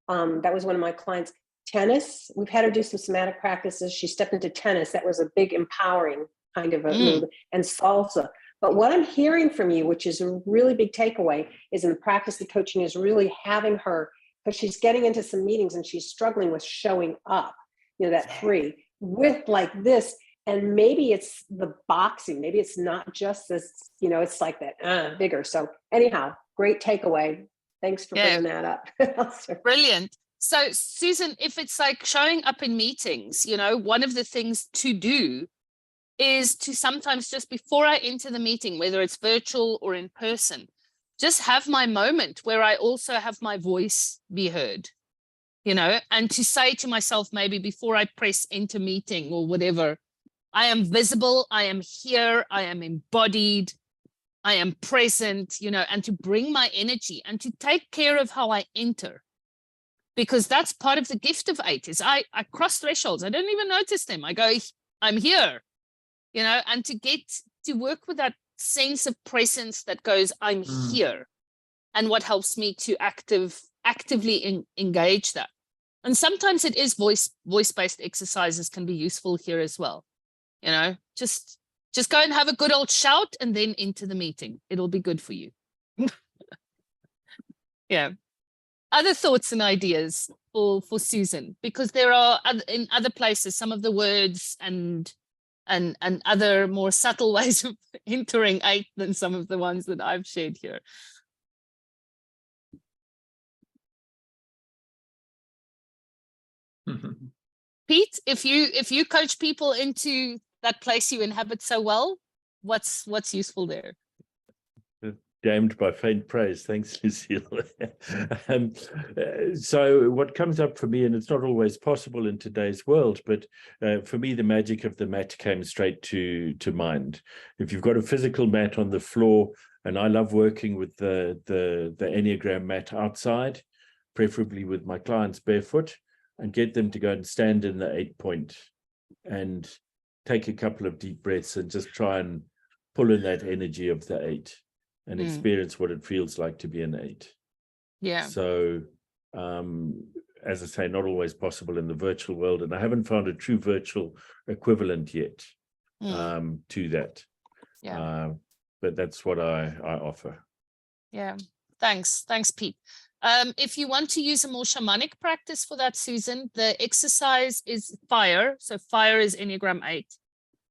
that was one of my clients. Tennis, we've had her do some somatic practices. She stepped into tennis. That was a big empowering kind of a move, and salsa. But what I'm hearing from you, which is a really big takeaway, is in the practice of coaching is really having her, because she's getting into some meetings and she's struggling with showing up, that 3 with like this. And maybe it's the boxing, maybe it's not just this, it's like that bigger. So anyhow, great takeaway. Thanks for bringing that up. Brilliant. So Susan, if it's like showing up in meetings, one of the things to do is to sometimes just before I enter the meeting, whether it's virtual or in person, just have my moment where I also have my voice be heard, and to say to myself, maybe before I press enter meeting or whatever, I am visible, I am here, I am embodied, I am present, and to bring my energy and to take care of how I enter. Because that's part of the gift of 8 is I cross thresholds. I don't even notice them. I go, I'm here, and to get to work with that sense of presence that goes, I'm here. And what helps me to actively engage that. And sometimes it is voice-based exercises can be useful here as well. Just go and have a good old shout and then into the meeting. It'll be good for you. Yeah. Other thoughts and ideas for Susan, because there are in other places some of the words and other more subtle ways of entering 8 than some of the ones that I've shared here. Pete, if you coach people into that place you inhabit so well, what's useful there? Damned by faint praise. Thanks, Lucille. So what comes up for me, and it's not always possible in today's world, but for me, the magic of the mat came straight to mind. If you've got a physical mat on the floor, and I love working with the Enneagram mat outside, preferably with my clients barefoot, and get them to go and stand in the 8 point and take a couple of deep breaths and just try and pull in that energy of the 8. And experience what it feels like to be an 8. Yeah. So, as I say, not always possible in the virtual world, and I haven't found a true virtual equivalent yet to that. Yeah. But that's what I offer. Yeah. Thanks, Pete. If you want to use a more shamanic practice for that, Susan, the exercise is fire. So fire is Enneagram 8.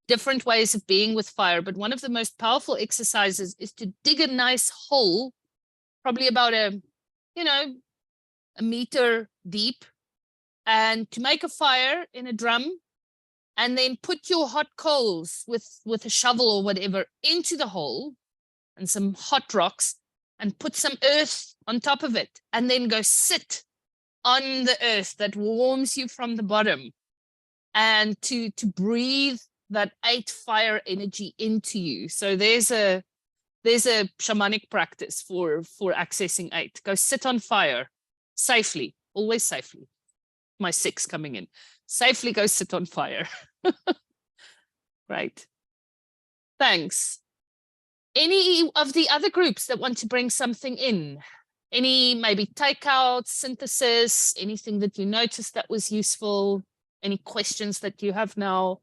Different ways of being with fire, but one of the most powerful exercises is to dig a nice hole, probably about a meter deep, and to make a fire in a drum, and then put your hot coals with a shovel or whatever into the hole and some hot rocks, and put some earth on top of it, and then go sit on the earth that warms you from the bottom, and to breathe that 8 fire energy into you. So there's a shamanic practice for accessing 8. Go sit on fire safely, always safely. My 6 coming in. Safely go sit on fire. Right. Thanks. Any of the other groups that want to bring something in? Any maybe takeout, synthesis, anything that you noticed that was useful? Any questions that you have now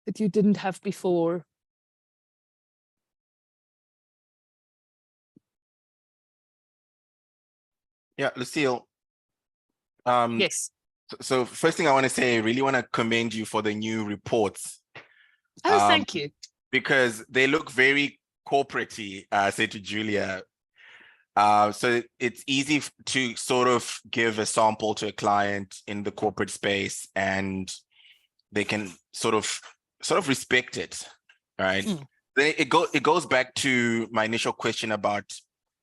that you didn't have before? Yeah, Lucille. Yes. So first thing I want to say, I really want to commend you for the new reports. Oh, thank you. Because they look very corporate-y, say to Julia. So it's easy to sort of give a sample to a client in the corporate space, and they can sort of respect it, right? It goes back to my initial question about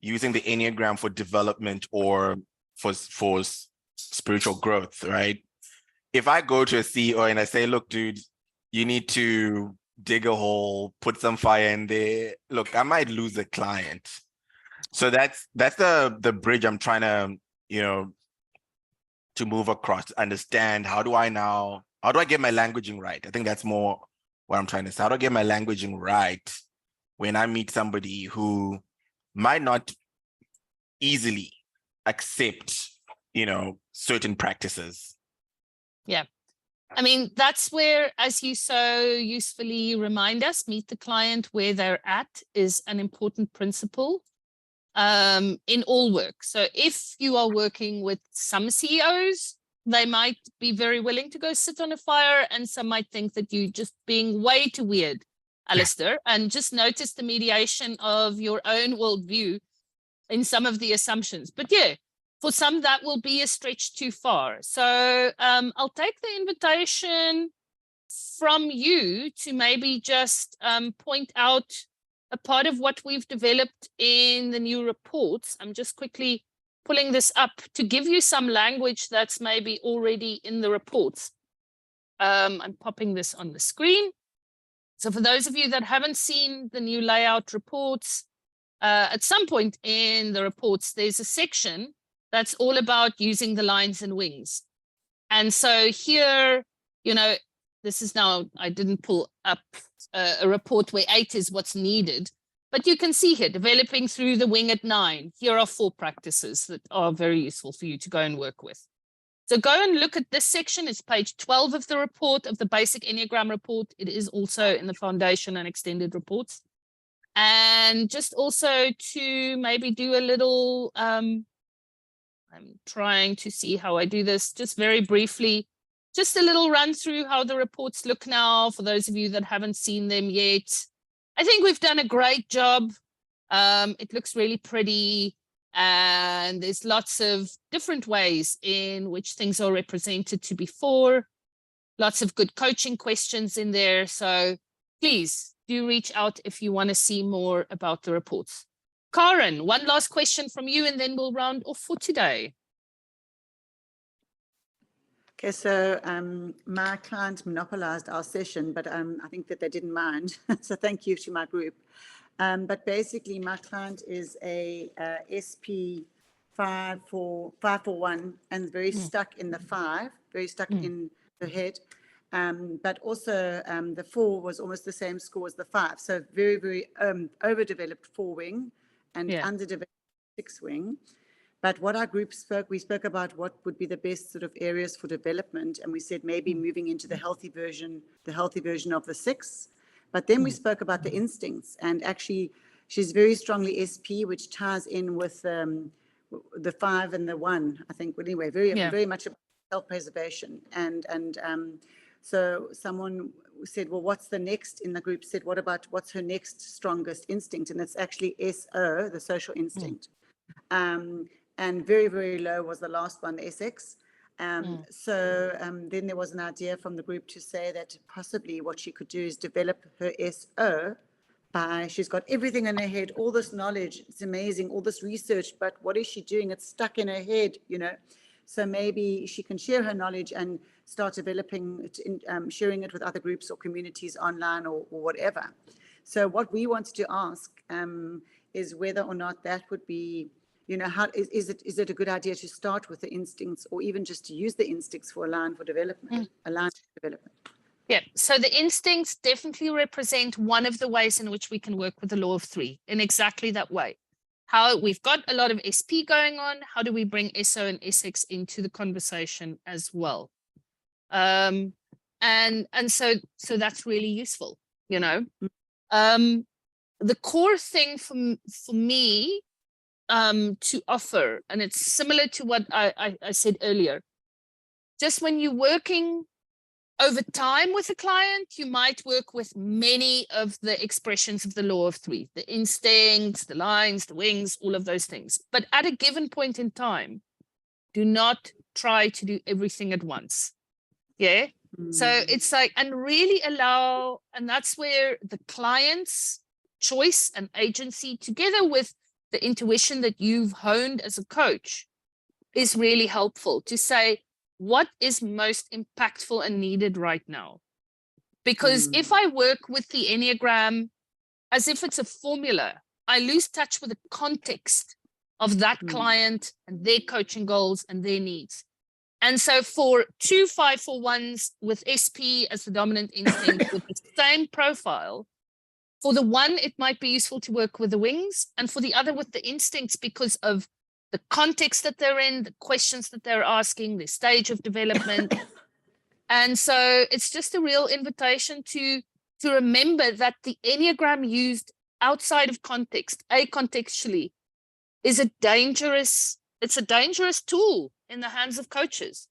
using the Enneagram for development or for spiritual growth, right? If I go to a CEO and I say, look, dude, you need to dig a hole, put some fire in there. Look, I might lose a client. So that's the bridge I'm trying to, to move across, understand how do I get my languaging right? I think that's more what I'm trying to say. How do I get my languaging right when I meet somebody who might not easily accept, certain practices? Yeah. I mean, that's where, as you so usefully remind us, meet the client where they're at is an important principle in all work. So if you are working with some CEOs, they might be very willing to go sit on a fire, and some might think that you're just being way too weird, Alistair, and just notice the mediation of your own worldview in some of the assumptions. But yeah, for some, that will be a stretch too far. So I'll take the invitation from you to maybe just point out a part of what we've developed in the new reports. I'm just quickly pulling this up to give you some language that's maybe already in the reports. I'm popping this on the screen. So for those of you that haven't seen the new layout reports, at some point in the reports, there's a section that's all about using the lines and wings. And so here, this is now, I didn't pull up a report where 8 is what's needed, but you can see here, developing through the wing at 9. Here are 4 practices that are very useful for you to go and work with. So go and look at this section. It's page 12 of the report, of the basic Enneagram report. It is also in the foundation and extended reports. And just also to maybe do a little, I'm trying to see how I do this, just very briefly, just a little run through how the reports look now for those of you that haven't seen them yet. I think we've done a great job. It looks really pretty, and there's lots of different ways in which things are represented to before. Lots of good coaching questions in there. So please do reach out if you want to see more about the reports. Karen, one last question from you, and then we'll round off for today. Okay, so my client monopolized our session, but I think that they didn't mind. So thank you to my group. But basically, my client is a SP 541 and very stuck in the 5, very stuck in the head. But also the 4 was almost the same score as the 5. So very, very overdeveloped 4 wing and underdeveloped 6 wing. But what our group we spoke about what would be the best sort of areas for development. And we said maybe moving into the healthy version of the 6. But then we spoke about the instincts and actually She's very strongly SP, which ties in with the 5 and the 1, I think. Anyway, very much about self-preservation. And so someone said, well, what's the next in the group? Said, what's her next strongest instinct? And it's actually SO, the social instinct. And very, very low was the last one, the SX. So then there was an idea from the group to say that possibly what she could do is develop her SO by, she's got everything in her head, all this knowledge, it's amazing, all this research, but what is she doing? It's stuck in her head, you know. So maybe she can share her knowledge and start developing it, sharing it with other groups or communities online or whatever. So what we wanted to ask is whether or not that would be, you know, how is it a good idea to start with the instincts, or even just to use the instincts for a line for development, a line for development? Yeah, so the instincts definitely represent one of the ways in which we can work with the law of 3 in exactly that way. How we've got a lot of SP going on, how do we bring SO and SX into the conversation as well? And so that's really useful, you know. The core thing for me to offer, and it's similar to what I said earlier, just when you're working over time with a client, you might work with many of the expressions of the law of 3, the instincts, the lines, the wings, all of those things. But at a given point in time, do not try to do everything at once. Yeah. So it's like, and really allow, and that's where the client's choice and agency, together with the intuition that you've honed as a coach, is really helpful to say, what is most impactful and needed right now? Because if I work with the Enneagram as if it's a formula, I lose touch with the context of that client and their coaching goals and their needs. And so for 2 5-4-1s with SP as the dominant instinct with the same profile, for the one, it might be useful to work with the wings, and for the other with the instincts, because of the context that they're in, the questions that they're asking, the stage of development. And so it's just a real invitation to remember that the Enneagram used outside of context, acontextually, is a dangerous tool in the hands of coaches.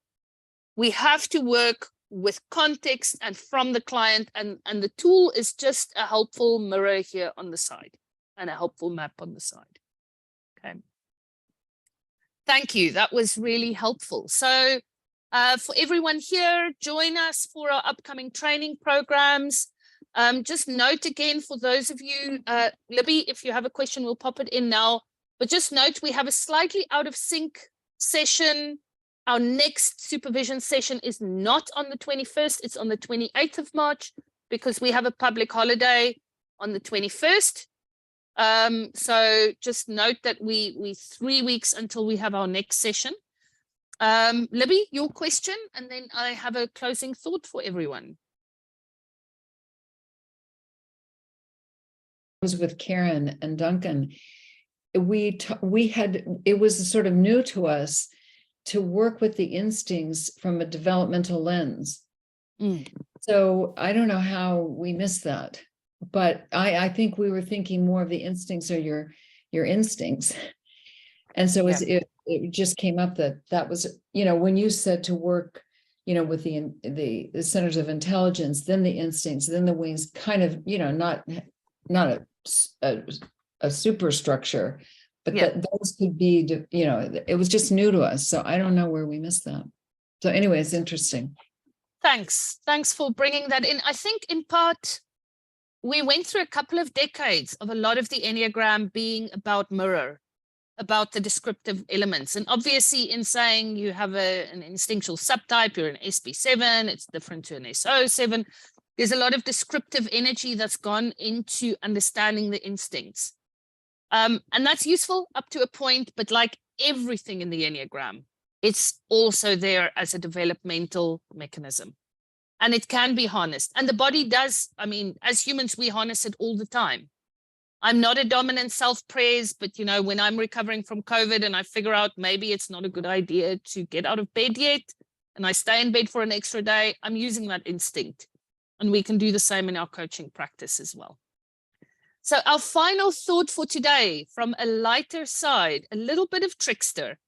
We have to work with context and from the client, and the tool is just a helpful mirror here on the side and a helpful map on the side. Okay. Thank you. That was really helpful. So for everyone here, join us for our upcoming training programs. Just note again, for those of you, Libby, if you have a question, we'll pop it in now. But just note, we have a slightly out of sync session. Our next supervision session is not on the 21st. It's on the 28th of March, because we have a public holiday on the 21st. So just note that we 3 weeks until we have our next session. Libby, your question, and then I have a closing thought for everyone. I was with Karen and Duncan. It was sort of new to us to work with the instincts from a developmental lens. So I don't know how we missed that. But I think we were thinking more of the instincts or your instincts. And so it just came up that was, you know, when you said to work, you know, with the centers of intelligence, then the instincts, then the wings, kind of, you know, not a superstructure, but that those could be, you know, it was just new to us. So I don't know where we missed that. So anyway, it's interesting. Thanks for bringing that in. I think in part, we went through a couple of decades of a lot of the Enneagram being about mirror, about the descriptive elements. And obviously in saying you have an instinctual subtype, you're an SP7, it's different to an SO7. There's a lot of descriptive energy that's gone into understanding the instincts. And that's useful up to a point, but like everything in the Enneagram, it's also there as a developmental mechanism. And it can be harnessed. And the body does, I mean, as humans, we harness it all the time. I'm not a dominant self-praise, but, you know, when I'm recovering from COVID and I figure out maybe it's not a good idea to get out of bed yet, and I stay in bed for an extra day, I'm using that instinct. And we can do the same in our coaching practice as well. So our final thought for today, from a lighter side, a little bit of trickster.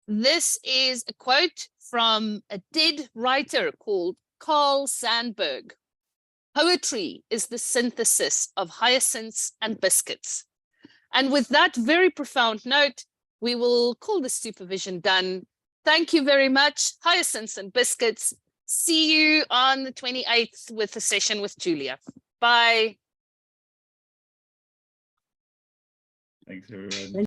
This is a quote from a dead writer called Carl Sandburg. Poetry is the synthesis of hyacinths and biscuits. And with that very profound note, we will call the supervision done. Thank you very much, hyacinths and biscuits. See you on the 28th with a session with Julia. Bye. Thanks, everyone.